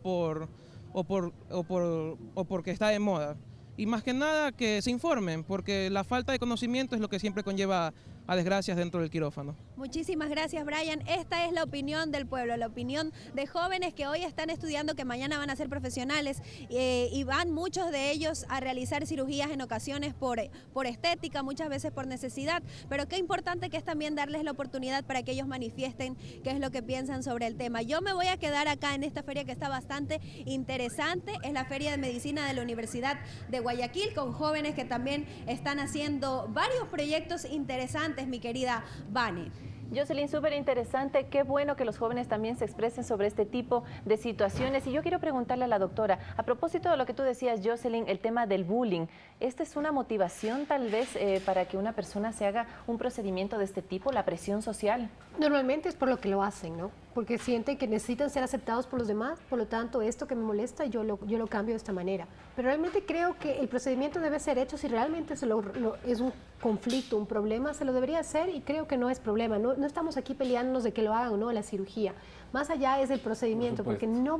porque está de moda. Y más que nada que se informen, porque la falta de conocimiento es lo que siempre conlleva a desgracias dentro del quirófano. Muchísimas gracias, Brian. Esta es la opinión del pueblo, la opinión de jóvenes que hoy están estudiando, que mañana van a ser profesionales y van muchos de ellos a realizar cirugías en ocasiones por estética, muchas veces por necesidad, pero qué importante que es también darles la oportunidad para que ellos manifiesten qué es lo que piensan sobre el tema. Yo me voy a quedar acá en esta feria que está bastante interesante, es la Feria de Medicina de la Universidad de Guayaquil, con jóvenes que también están haciendo varios proyectos interesantes, mi querida Vane. Jocelyn, súper interesante. Qué bueno que los jóvenes también se expresen sobre este tipo de situaciones. Y yo quiero preguntarle a la doctora, a propósito de lo que tú decías, Jocelyn, el tema del bullying. ¿Esta es una motivación tal vez para que una persona se haga un procedimiento de este tipo, la presión social? Normalmente es por lo que lo hacen, ¿no? Porque sienten que necesitan ser aceptados por los demás, por lo tanto, esto que me molesta, yo lo cambio de esta manera. Pero realmente creo que el procedimiento debe ser hecho si realmente es un conflicto, un problema, se lo debería hacer y creo que no es problema. No estamos aquí peleándonos de que lo hagan o no la cirugía. Más allá es el procedimiento, porque no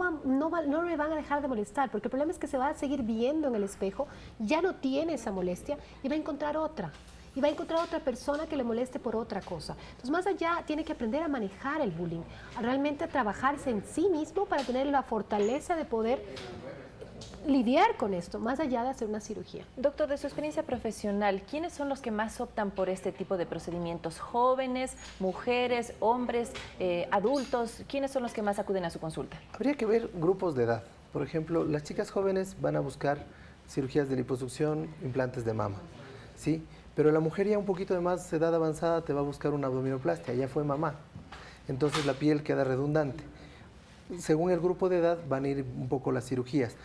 le van a dejar de molestar, porque el problema es que se va a seguir viendo en el espejo, ya no tiene esa molestia y va a encontrar otra. Y va a encontrar otra persona que le moleste por otra cosa. Entonces, más allá, tiene que aprender a manejar el bullying, a realmente trabajarse en sí mismo para tener la fortaleza de poder lidiar con esto, más allá de hacer una cirugía. Doctor, de su experiencia profesional, ¿quiénes son los que más optan por este tipo de procedimientos? ¿Jóvenes, mujeres, hombres, adultos? ¿Quiénes son los que más acuden a su consulta? Habría que ver grupos de edad. Por ejemplo, las chicas jóvenes van a buscar cirugías de liposucción, implantes de mama, ¿sí? Pero la mujer ya un poquito de más edad avanzada te va a buscar una abdominoplastia, ya fue mamá. Entonces la piel queda redundante. Según el grupo de edad van a ir un poco las cirugías.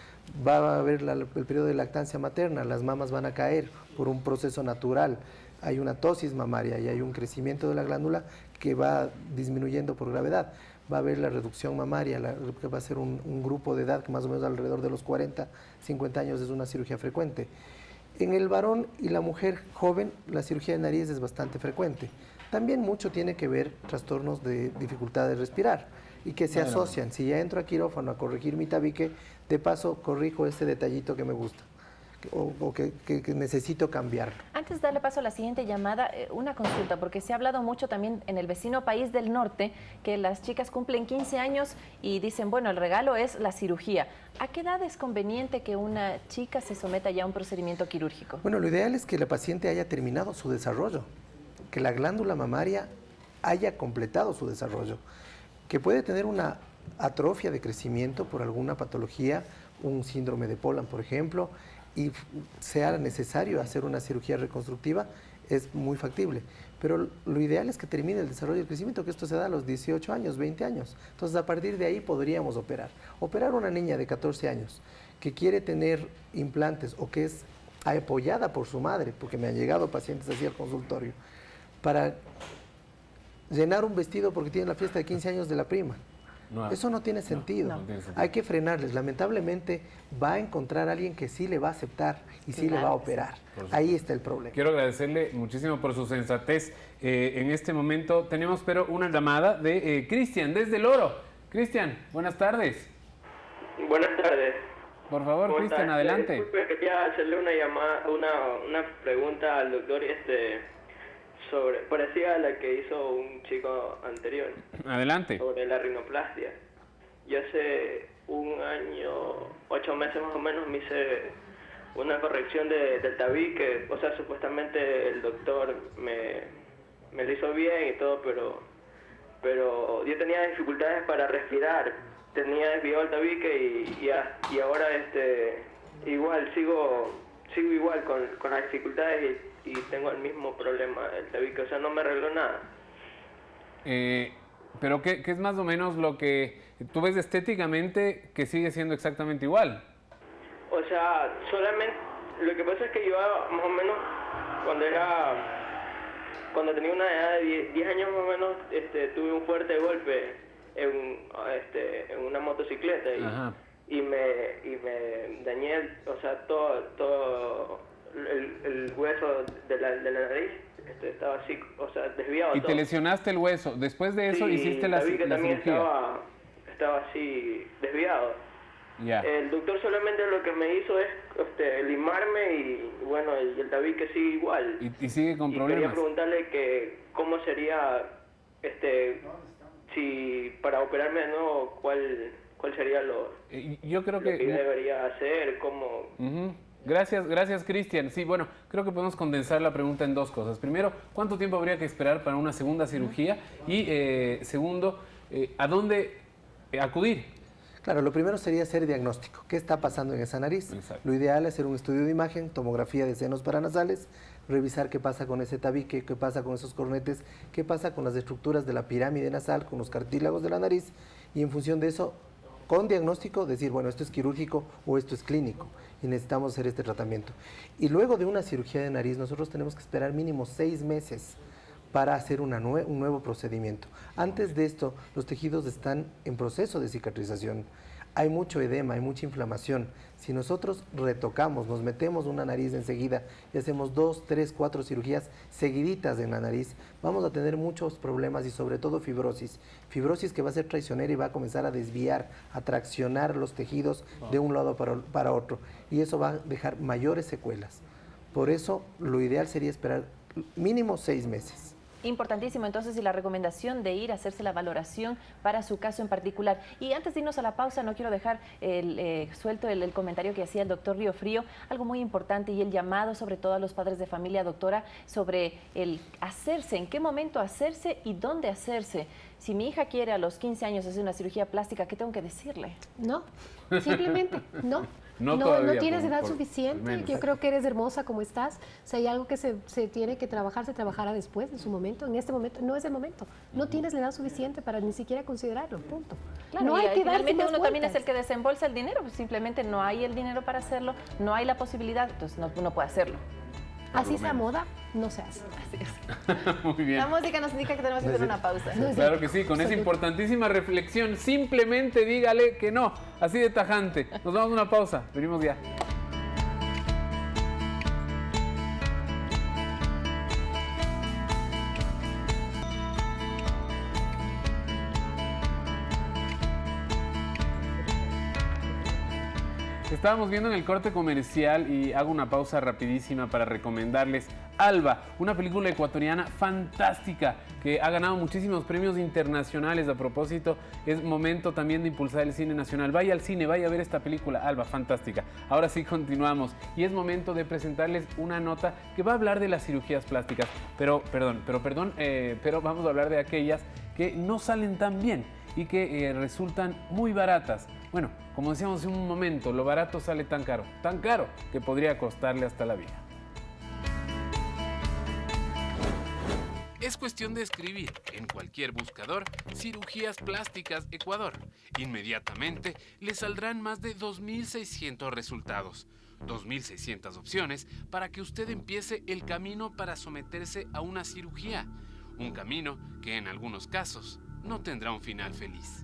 Va a haber el periodo de lactancia materna, las mamas van a caer por un proceso natural. Hay una tosis mamaria y hay un crecimiento de la glándula que va disminuyendo por gravedad. Va a haber la reducción mamaria, que va a ser un grupo de edad que más o menos alrededor de los 40, 50 años es una cirugía frecuente. En el varón y la mujer joven, la cirugía de nariz es bastante frecuente. También mucho tiene que ver trastornos de dificultad de respirar y que se asocian. Si ya entro a quirófano a corregir mi tabique, de paso corrijo ese detallito que me gusta o que necesito cambiar. Antes de darle paso a la siguiente llamada, una consulta, porque se ha hablado mucho también en el vecino país del norte que las chicas cumplen 15 años y dicen, bueno, el regalo es la cirugía. ¿A qué edad es conveniente que una chica se someta ya a un procedimiento quirúrgico? Bueno, lo ideal es que la paciente haya terminado su desarrollo, que la glándula mamaria haya completado su desarrollo, que puede tener una atrofia de crecimiento por alguna patología, un síndrome de Poland, por ejemplo, y sea necesario hacer una cirugía reconstructiva, es muy factible. Pero lo ideal es que termine el desarrollo y el crecimiento, que esto se da a los 18 años, 20 años. Entonces, a partir de ahí podríamos operar. Operar a una niña de 14 años que quiere tener implantes o que es apoyada por su madre, porque me han llegado pacientes así al consultorio, para llenar un vestido porque tiene la fiesta de 15 años de la prima. Eso no tiene sentido. No tiene sentido. Hay que frenarles. Lamentablemente va a encontrar a alguien que sí le va a aceptar y sí le va a operar. Ahí está el problema. Quiero agradecerle muchísimo por su sensatez. En este momento tenemos pero una llamada de Cristian desde El Oro. Cristian, buenas tardes. Buenas tardes. Por favor, Cristian, adelante. Disculpe, quería hacerle una pregunta al doctor parecida a la que hizo un chico anterior. Adelante. Sobre la rinoplastia. Yo hace un año, 8 meses más o menos, me hice una corrección del tabique. O sea, supuestamente el doctor me lo hizo bien y todo, pero yo tenía dificultades para respirar. Tenía desviado el tabique y ahora igual sigo igual con las dificultades y tengo el mismo problema del tabique, o sea, no me arregló nada. Pero ¿qué es más o menos lo que tú ves estéticamente que sigue siendo exactamente igual? O sea, solamente, lo que pasa es que yo más o menos, cuando tenía una edad de 10 años más o menos, tuve un fuerte golpe en una motocicleta y me dañé, o sea, todo el hueso de la nariz estaba así, o sea, desviado. ¿Y te lesionaste el hueso? Después de eso hiciste la también cirugía. Estaba así desviado. Ya. El doctor solamente lo que me hizo es limarme y bueno, el tabique sigue igual. Y sigue con problemas. Quería preguntarle que cómo sería, si para operarme de nuevo, cuál sería yo creo que debería hacer, cómo... Gracias Cristian. Sí, bueno, creo que podemos condensar la pregunta en dos cosas. Primero, ¿cuánto tiempo habría que esperar para una segunda cirugía? Y segundo, ¿a dónde acudir? Claro, lo primero sería hacer diagnóstico. ¿Qué está pasando en esa nariz? Lo ideal es hacer un estudio de imagen, tomografía de senos paranasales, revisar qué pasa con ese tabique, qué pasa con esos cornetes, qué pasa con las estructuras de la pirámide nasal, con los cartílagos de la nariz, y en función de eso, con diagnóstico, decir, bueno, esto es quirúrgico o esto es clínico y necesitamos hacer este tratamiento. Y luego de una cirugía de nariz, nosotros tenemos que esperar mínimo 6 meses para hacer un nuevo procedimiento. Antes de esto, los tejidos están en proceso de cicatrización. Hay mucho edema, hay mucha inflamación. Si nosotros retocamos, nos metemos una nariz enseguida y hacemos 2, 3, 4 cirugías seguiditas en la nariz, vamos a tener muchos problemas y sobre todo fibrosis. Fibrosis que va a ser traicionera y va a comenzar a desviar, a traccionar los tejidos de un lado para otro. Y eso va a dejar mayores secuelas. Por eso, lo ideal sería esperar mínimo 6 meses. Importantísimo entonces, y la recomendación de ir a hacerse la valoración para su caso en particular. Y antes de irnos a la pausa, no quiero dejar suelto el comentario que hacía el doctor Riofrío, algo muy importante, y el llamado sobre todo a los padres de familia, doctora, sobre el hacerse, en qué momento hacerse y dónde hacerse. Si mi hija quiere a los 15 años hacer una cirugía plástica, ¿qué tengo que decirle? No, simplemente no. No tienes edad suficiente. Yo creo que eres hermosa como estás. O sea, hay algo que se tiene que trabajar, se trabajará después, en su momento. En este momento no es el momento. No tienes la edad suficiente para ni siquiera considerarlo, punto. Claro, no hay que finalmente uno también es el que desembolsa el dinero, pues simplemente no hay el dinero para hacerlo, no hay la posibilidad, entonces no puede hacerlo. Así sea moda, no se hace. Así es. Muy bien. La música nos indica que tenemos que hacer una pausa. Claro que sí, con esa importantísima reflexión, simplemente dígale que no, así de tajante. Nos damos una pausa, venimos ya. Estábamos viendo en el corte comercial y hago una pausa rapidísima para recomendarles Alba, una película ecuatoriana fantástica que ha ganado muchísimos premios internacionales. A propósito, es momento también de impulsar el cine nacional. Vaya al cine, vaya a ver esta película, Alba, fantástica. Ahora sí continuamos y es momento de presentarles una nota que va a hablar de las cirugías plásticas, pero vamos a hablar de aquellas que no salen tan bien y que resultan muy baratas. Bueno, como decíamos en un momento, lo barato sale tan caro que podría costarle hasta la vida. Es cuestión de escribir en cualquier buscador cirugías plásticas Ecuador. Inmediatamente le saldrán más de 2.600 resultados. 2.600 opciones para que usted empiece el camino para someterse a una cirugía. Un camino que en algunos casos no tendrá un final feliz.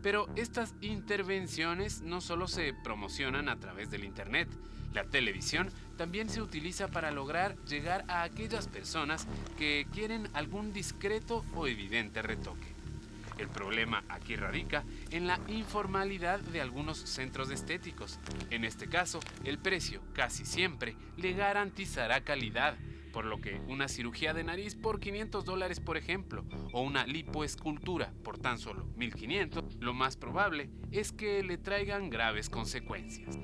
Pero estas intervenciones no solo se promocionan a través del internet. La televisión también se utiliza para lograr llegar a aquellas personas que quieren algún discreto o evidente retoque. El problema aquí radica en la informalidad de algunos centros estéticos. En este caso, el precio casi siempre le garantizará calidad, por lo que una cirugía de nariz por $500, por ejemplo, o una lipoescultura por tan solo $1.500, lo más probable es que le traigan graves consecuencias.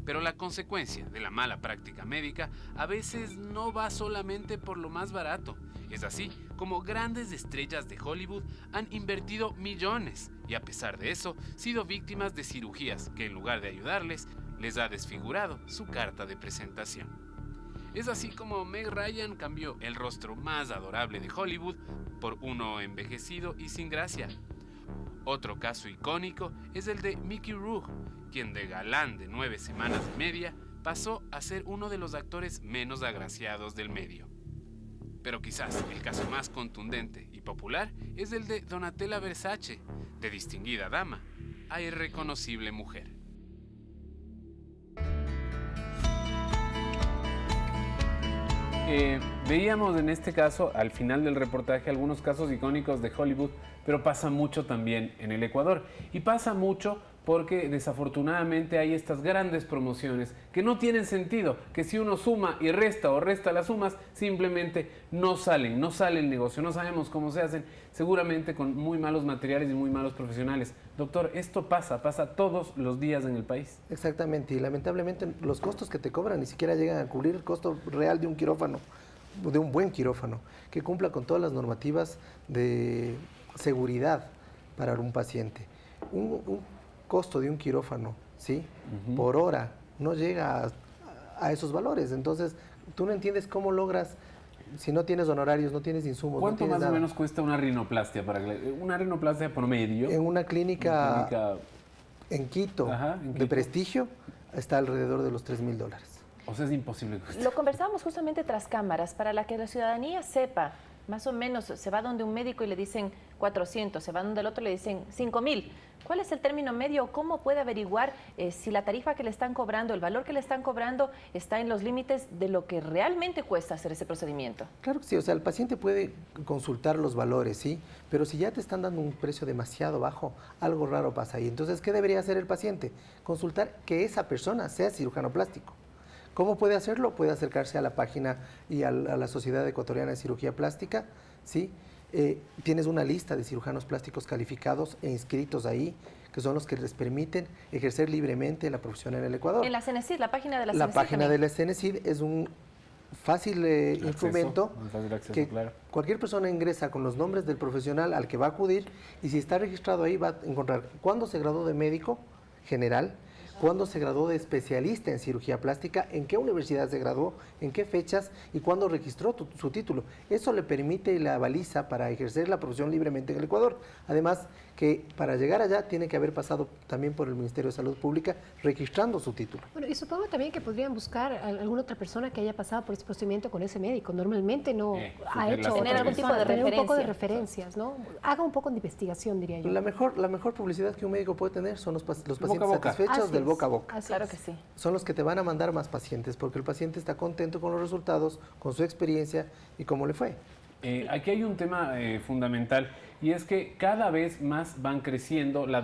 Pero la consecuencia de la mala práctica médica a veces no va solamente por lo más barato. Es así como grandes estrellas de Hollywood han invertido millones y a pesar de eso, sido víctimas de cirugías que en lugar de ayudarles, les ha desfigurado su carta de presentación. Es así como Meg Ryan cambió el rostro más adorable de Hollywood por uno envejecido y sin gracia. Otro caso icónico es el de Mickey Rourke, quien de galán de 9 semanas y media pasó a ser uno de los actores menos agraciados del medio. Pero quizás el caso más contundente y popular es el de Donatella Versace, de distinguida dama a irreconocible mujer. Veíamos en este caso, al final del reportaje, algunos casos icónicos de Hollywood, pero pasa mucho también en el Ecuador. Y pasa mucho porque desafortunadamente hay estas grandes promociones que no tienen sentido, que si uno suma y resta o resta las sumas, simplemente no sale el negocio, no sabemos cómo se hacen, seguramente con muy malos materiales y muy malos profesionales. Doctor, esto pasa todos los días en el país. Exactamente, y lamentablemente los costos que te cobran ni siquiera llegan a cubrir el costo real de un quirófano, de un buen quirófano, que cumpla con todas las normativas de seguridad. para un paciente. Un costo de un quirófano, ¿sí? Por hora no llega a esos valores. Entonces, tú no entiendes cómo logras, si no tienes honorarios, no tienes insumos, ¿Cuánto no tienes más nada. o menos cuesta una rinoplastia? Una rinoplastia promedio. En una clínica en Quito, de prestigio, está alrededor de los $3.000. O sea, es imposible. Lo conversábamos justamente tras cámaras, para la que la ciudadanía sepa, más o menos, se va donde un médico y le dicen 400, se va donde el otro y le dicen 5.000. ¿Cuál es el término medio? ¿Cómo puede averiguar si la tarifa que le están cobrando, el valor que le están cobrando, está en los límites de lo que realmente cuesta hacer ese procedimiento? Claro que sí, o sea, el paciente puede consultar los valores, ¿sí? Pero si ya te están dando un precio demasiado bajo, algo raro pasa ahí. Entonces, ¿qué debería hacer el paciente? Consultar que esa persona sea cirujano plástico. ¿Cómo puede hacerlo? Puede acercarse a la página y a la Sociedad Ecuatoriana de Cirugía Plástica, ¿sí? Tienes una lista de cirujanos plásticos calificados e inscritos ahí, que son los que les permiten ejercer libremente la profesión en el Ecuador. En la CENESID, la página de la CENESID. La página también. de la CENESID es un fácil instrumento que cualquier persona ingresa con los nombres del profesional al que va a acudir, y si está registrado ahí va a encontrar cuándo se graduó de médico general, cuándo se graduó de especialista en cirugía plástica, en qué universidad se graduó, en qué fechas y cuándo registró su título. Eso le permite y la baliza para ejercer la profesión libremente en el Ecuador. Además, que para llegar allá tiene que haber pasado también por el Ministerio de Salud Pública registrando su título. Bueno, y supongo también que podrían buscar a alguna otra persona que haya pasado por ese procedimiento con ese médico. Normalmente no ha hecho tener algún tipo de tener un poco de referencia. referencias, ¿no? Haga un poco de investigación, diría yo. La mejor publicidad que un médico puede tener son los pacientes Boca a boca. satisfechos del boca a boca. Claro que sí. Son los que te van a mandar más pacientes, porque el paciente está contento con los resultados, con su experiencia y cómo le fue. Aquí hay un tema fundamental, y es que cada vez más va creciendo la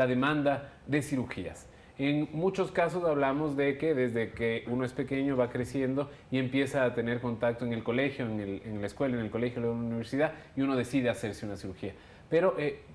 demanda de cirugías. En muchos casos hablamos de que desde que uno es pequeño va creciendo y empieza a tener contacto en el colegio, en la escuela, en el colegio, en la universidad, y uno decide hacerse una cirugía. Pero,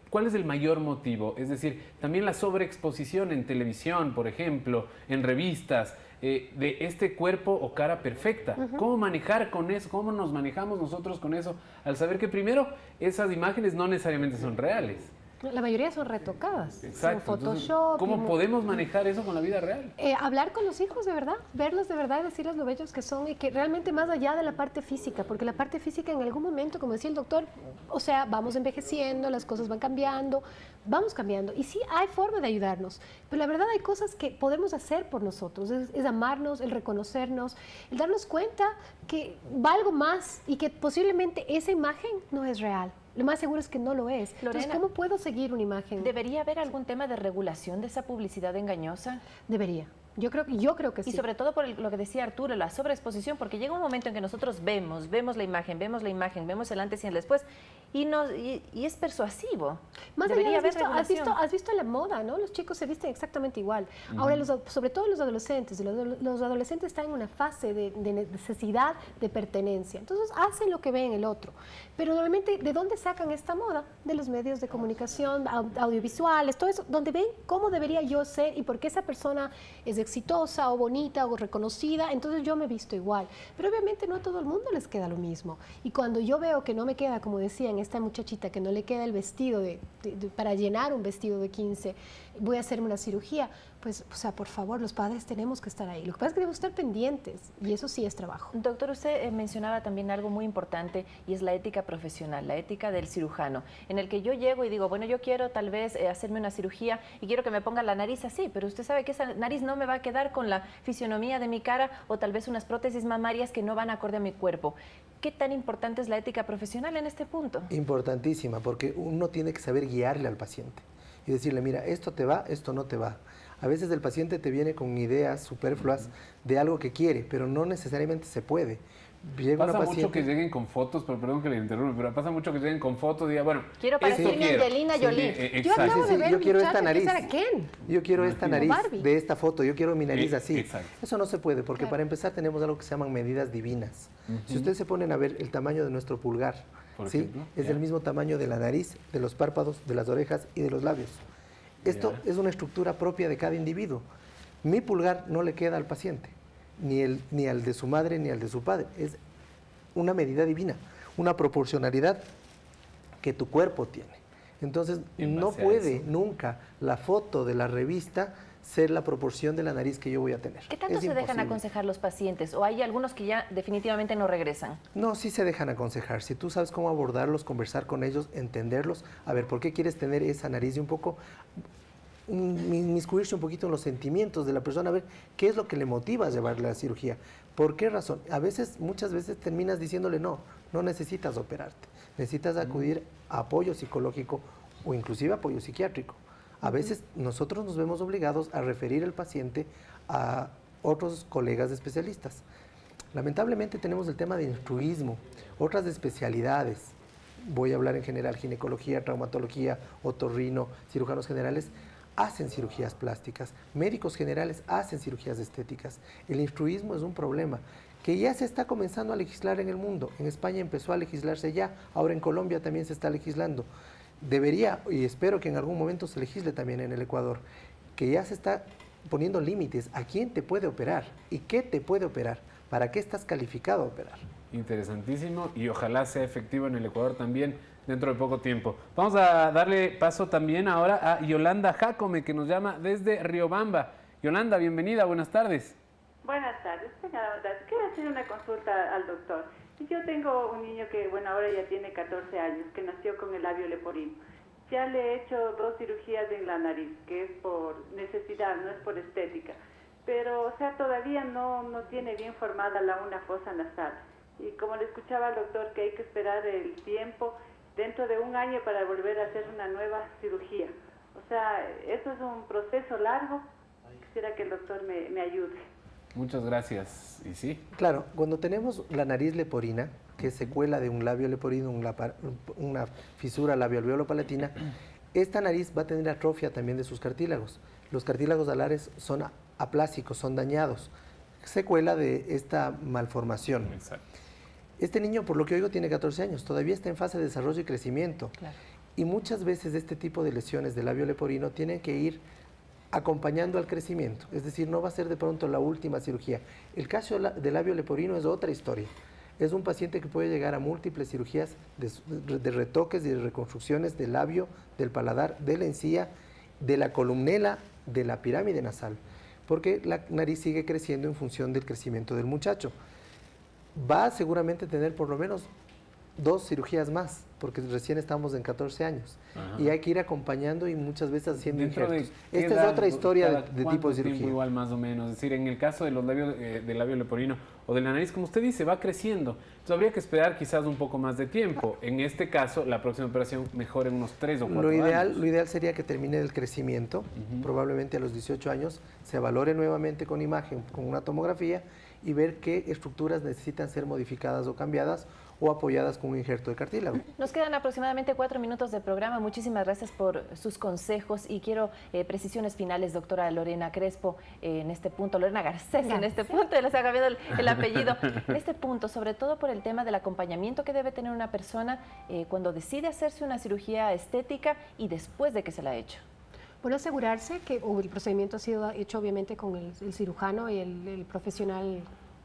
¿cuál es el mayor motivo? Es decir, también la sobreexposición en televisión, por ejemplo, en revistas, de este cuerpo o cara perfecta. ¿Cómo manejar con eso? ¿Cómo nos manejamos nosotros con eso? Al saber que primero, esas imágenes no necesariamente son reales. La mayoría son retocadas. Exacto. Son Photoshop. ¿Cómo podemos manejar eso con la vida real? Hablar con los hijos de verdad, verlos de verdad, decirles lo bellos que son, y que realmente más allá de la parte física, porque la parte física en algún momento, como decía el doctor, o sea, vamos envejeciendo, las cosas van cambiando, vamos cambiando, y sí hay forma de ayudarnos, pero la verdad hay cosas que podemos hacer por nosotros, es amarnos, el reconocernos, el darnos cuenta que va algo más y que posiblemente esa imagen no es real. Lo más seguro es que no lo es. Lorena, entonces, ¿cómo puedo seguir una imagen? ¿Debería haber algún tema de regulación de esa publicidad engañosa? Debería. Yo creo que sí. Y sobre todo por lo que decía Arturo, la sobreexposición, porque llega un momento en que nosotros vemos la imagen, vemos el antes y el después, y es persuasivo. Más Debería allá, haber has visto la moda, ¿no? Los chicos se visten exactamente igual. Ahora, sobre todo los adolescentes están en una fase de necesidad de pertenencia. Entonces, hacen lo que ven el otro. Pero normalmente, ¿de dónde sacan esta moda? De los medios de comunicación, audiovisuales, todo eso, donde ven cómo debería yo ser y por qué esa persona es exitosa o bonita o reconocida, entonces yo me visto igual. Pero obviamente no a todo el mundo les queda lo mismo. Y cuando yo veo que no me queda, como decían, esta muchachita, que no le queda el vestido para llenar un vestido de 15, voy a hacerme una cirugía, pues, o sea, por favor, los padres tenemos que estar ahí. Lo que pasa es que debemos estar pendientes, y eso sí es trabajo. Doctor, usted mencionaba también algo muy importante, y es la ética profesional, la ética del cirujano, en el que yo llego y digo, bueno, yo quiero tal vez hacerme una cirugía y quiero que me ponga la nariz así, pero usted sabe que esa nariz no me va a quedar con la fisionomía de mi cara, o tal vez unas prótesis mamarias que no van acorde a mi cuerpo. ¿Qué tan importante es la ética profesional en este punto? Importantísima, porque uno tiene que saber guiarle al paciente y decirle, mira, esto te va, esto no te va. A veces el paciente te viene con ideas superfluas de algo que quiere, pero no necesariamente se puede. Pasa mucho que lleguen con fotos, pero perdón que le interrumpa, pero pasa mucho que lleguen con fotos y digan, bueno, quiero parecerme Angelina Jolie. Yo acabo de ver yo quiero esta nariz. Ken. Yo quiero esta nariz Barbie. de esta foto, yo quiero mi nariz así. Exacto. Eso no se puede, porque para empezar tenemos algo que se llaman medidas divinas. Si ustedes se ponen a ver el tamaño de nuestro pulgar, ¿sí? Es el mismo tamaño de la nariz, de los párpados, de las orejas y de los labios. Esto es una estructura propia de cada individuo. Mi pulgar no le queda al paciente, ni al de su madre ni al de su padre. Es una medida divina, una proporcionalidad que tu cuerpo tiene. Entonces, no puede nunca la foto de la revista ser la proporción de la nariz que yo voy a tener. ¿Qué tanto se dejan aconsejar los pacientes? ¿O hay algunos que ya definitivamente no regresan? No, sí se dejan aconsejar. Si tú sabes cómo abordarlos, conversar con ellos, entenderlos, a ver, ¿por qué quieres tener esa nariz? Y un poco inmiscuirse un poquito en los sentimientos de la persona, a ver qué es lo que le motiva a llevarle a la cirugía. ¿Por qué razón? Muchas veces terminas diciéndole no necesitas operarte, necesitas acudir a apoyo psicológico o inclusive apoyo psiquiátrico. A veces nosotros nos vemos obligados a referir al paciente a otros colegas especialistas. Lamentablemente tenemos el tema de instruismo, otras especialidades. Voy a hablar en general, ginecología, traumatología, otorrino, cirujanos generales, hacen cirugías plásticas, médicos generales hacen cirugías estéticas. El instruismo es un problema que ya se está comenzando a legislar en el mundo. En España empezó a legislarse ya, ahora en Colombia también se está legislando. Debería, y espero que en algún momento se legisle también en el Ecuador, que ya se está poniendo límites a quién te puede operar y qué te puede operar, para qué estás calificado a operar. Interesantísimo, y ojalá sea efectivo en el Ecuador también dentro de poco tiempo. Vamos a darle paso también ahora a Yolanda Jacome, que nos llama desde Riobamba. Yolanda, bienvenida, buenas tardes. Buenas tardes, señora. Quiero hacer una consulta al doctor. Yo tengo un niño que, bueno, ahora ya tiene 14 años, que nació con el labio leporino. Ya le he hecho 2 cirugías en la nariz, que es por necesidad, no es por estética. Pero, o sea, todavía no tiene bien formada una fosa nasal. Y como le escuchaba al doctor que hay que esperar el tiempo, dentro de un año para volver a hacer una nueva cirugía. O sea, eso es un proceso largo. Quisiera que el doctor me ayude. Muchas gracias. ¿Y sí? Claro, cuando tenemos la nariz leporina, que es secuela de un labio leporino, una fisura labio-alveolo-palatina, esta nariz va a tener atrofia también de sus cartílagos. Los cartílagos alares son aplásicos, son dañados, secuela de esta malformación. Exacto. Este niño, por lo que oigo, tiene 14 años, todavía está en fase de desarrollo y crecimiento. Claro. Y muchas veces este tipo de lesiones del labio leporino tienen que ir acompañando al crecimiento, es decir, no va a ser de pronto la última cirugía. El caso del labio leporino es otra historia. Es un paciente que puede llegar a múltiples cirugías de retoques y de reconstrucciones del labio, del paladar, de la encía, de la columnela, de la pirámide nasal, porque la nariz sigue creciendo en función del crecimiento del muchacho. Va a seguramente tener por lo menos 2 cirugías más, porque recién estamos en 14 años. Ajá. Y hay que ir acompañando y muchas veces haciendo injertos. Esta es otra historia de tipo de cirugía. Igual más o menos, es decir, en el caso de los labios, del labio leporino o de la nariz, como usted dice, va creciendo. Entonces habría que esperar quizás un poco más de tiempo. En este caso, la próxima operación mejor en unos 3 o 4 años. Lo ideal sería que termine el crecimiento, probablemente a los 18 años, se valore nuevamente con imagen, con una tomografía, y ver qué estructuras necesitan ser modificadas o cambiadas o apoyadas con un injerto de cartílago. Nos quedan aproximadamente 4 minutos de programa. Muchísimas gracias por sus consejos y quiero precisiones finales, doctora Lorena Crespo, en este punto, Lorena Garcés, en este punto, les ha cambiado el apellido, en este punto, sobre todo por el tema del acompañamiento que debe tener una persona cuando decide hacerse una cirugía estética y después de que se la ha hecho. Bueno, asegurarse que el procedimiento ha sido hecho obviamente con el cirujano y el profesional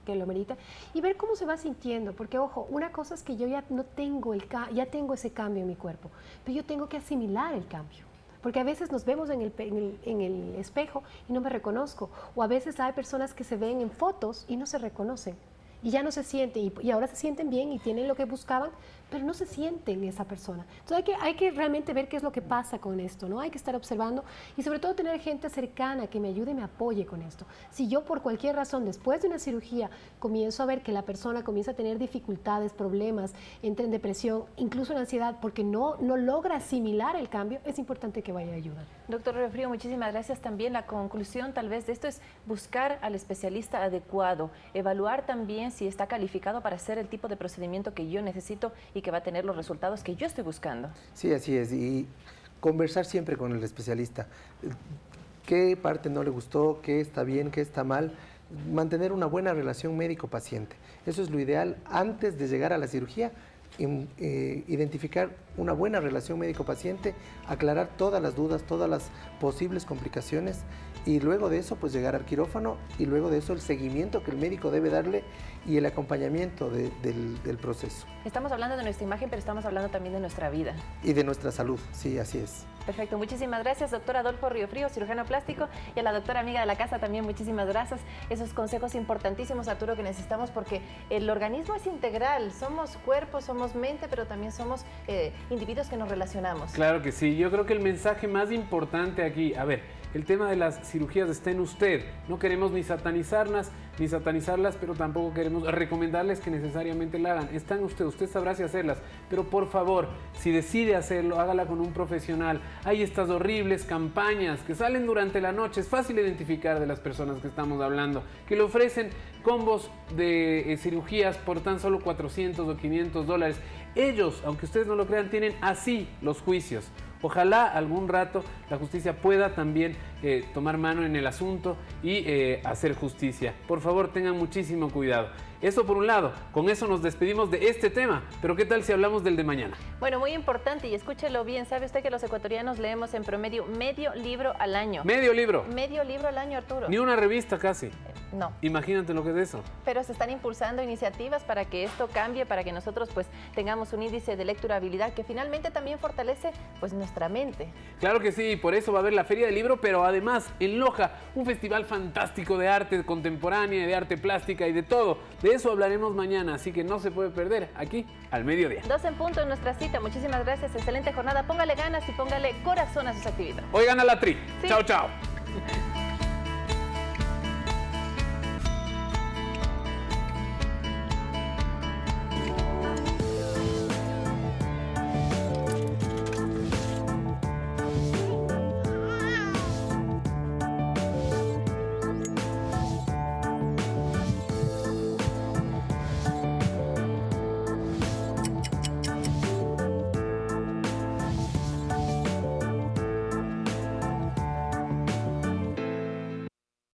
que lo merita, y ver cómo se va sintiendo, porque ojo, una cosa es que yo ya no tengo ya tengo ese cambio en mi cuerpo, pero yo tengo que asimilar el cambio, porque a veces nos vemos en el espejo y no me reconozco, o a veces hay personas que se ven en fotos y no se reconocen, y ya no se sienten, y ahora se sienten bien y tienen lo que buscaban, pero no se sienten esa persona. Entonces hay que realmente ver qué es lo que pasa con esto, ¿no? Hay que estar observando y sobre todo tener gente cercana que me ayude y me apoye con esto. Si yo por cualquier razón, después de una cirugía, comienzo a ver que la persona comienza a tener dificultades, problemas, entra en depresión, incluso en ansiedad, porque no logra asimilar el cambio, es importante que vaya a ayudar. Doctor Riofrío, muchísimas gracias. También la conclusión tal vez de esto es buscar al especialista adecuado, evaluar también si está calificado para hacer el tipo de procedimiento que yo necesito y que va a tener los resultados que yo estoy buscando. Sí, así es, y conversar siempre con el especialista. ¿Qué parte no le gustó? ¿Qué está bien? ¿Qué está mal? Mantener una buena relación médico-paciente. Eso es lo ideal antes de llegar a la cirugía. Identificar una buena relación médico-paciente, aclarar todas las dudas, todas las posibles complicaciones y luego de eso pues llegar al quirófano y luego de eso el seguimiento que el médico debe darle y el acompañamiento del proceso. Estamos hablando de nuestra imagen, pero estamos hablando también de nuestra vida. Y de nuestra salud, sí, así es. Perfecto, muchísimas gracias, doctor Adolfo Riofrío, cirujano plástico, y a la doctora amiga de la casa también muchísimas gracias. Esos consejos importantísimos, Arturo, que necesitamos porque el organismo es integral, somos cuerpo, somos mente, pero también somos individuos que nos relacionamos. Claro que sí, yo creo que el mensaje más importante aquí, a ver, el tema de las cirugías está en usted. No queremos ni satanizarlas, pero tampoco queremos recomendarles que necesariamente la hagan. Está en usted, usted sabrá si hacerlas. Pero por favor, si decide hacerlo, hágala con un profesional. Hay estas horribles campañas que salen durante la noche. Es fácil identificar de las personas que estamos hablando, que le ofrecen combos de cirugías por tan solo 400 o 500 dólares. Ellos, aunque ustedes no lo crean, tienen así los juicios. Ojalá algún rato la justicia pueda también tomar mano en el asunto y hacer justicia. Por favor, tengan muchísimo cuidado. Eso por un lado, con eso nos despedimos de este tema, pero ¿qué tal si hablamos del de mañana? Bueno, muy importante y escúchelo bien, ¿sabe usted que los ecuatorianos leemos en promedio medio libro al año? ¿Medio libro? Medio libro al año, Arturo. Ni una revista casi. No. Imagínate lo que es eso. Pero se están impulsando iniciativas para que esto cambie, para que nosotros pues tengamos un índice de lecturabilidad que finalmente también fortalece pues nuestra mente. Claro que sí, por eso va a haber la Feria del Libro, pero además en Loja, un festival fantástico de arte contemporánea, de arte plástica y de todo. De eso hablaremos mañana, así que no se puede perder aquí al mediodía. 2 en punto en nuestra cita. Muchísimas gracias, excelente jornada. Póngale ganas y póngale corazón a sus actividades. Hoy gana la Tri. Sí. Chao, chao.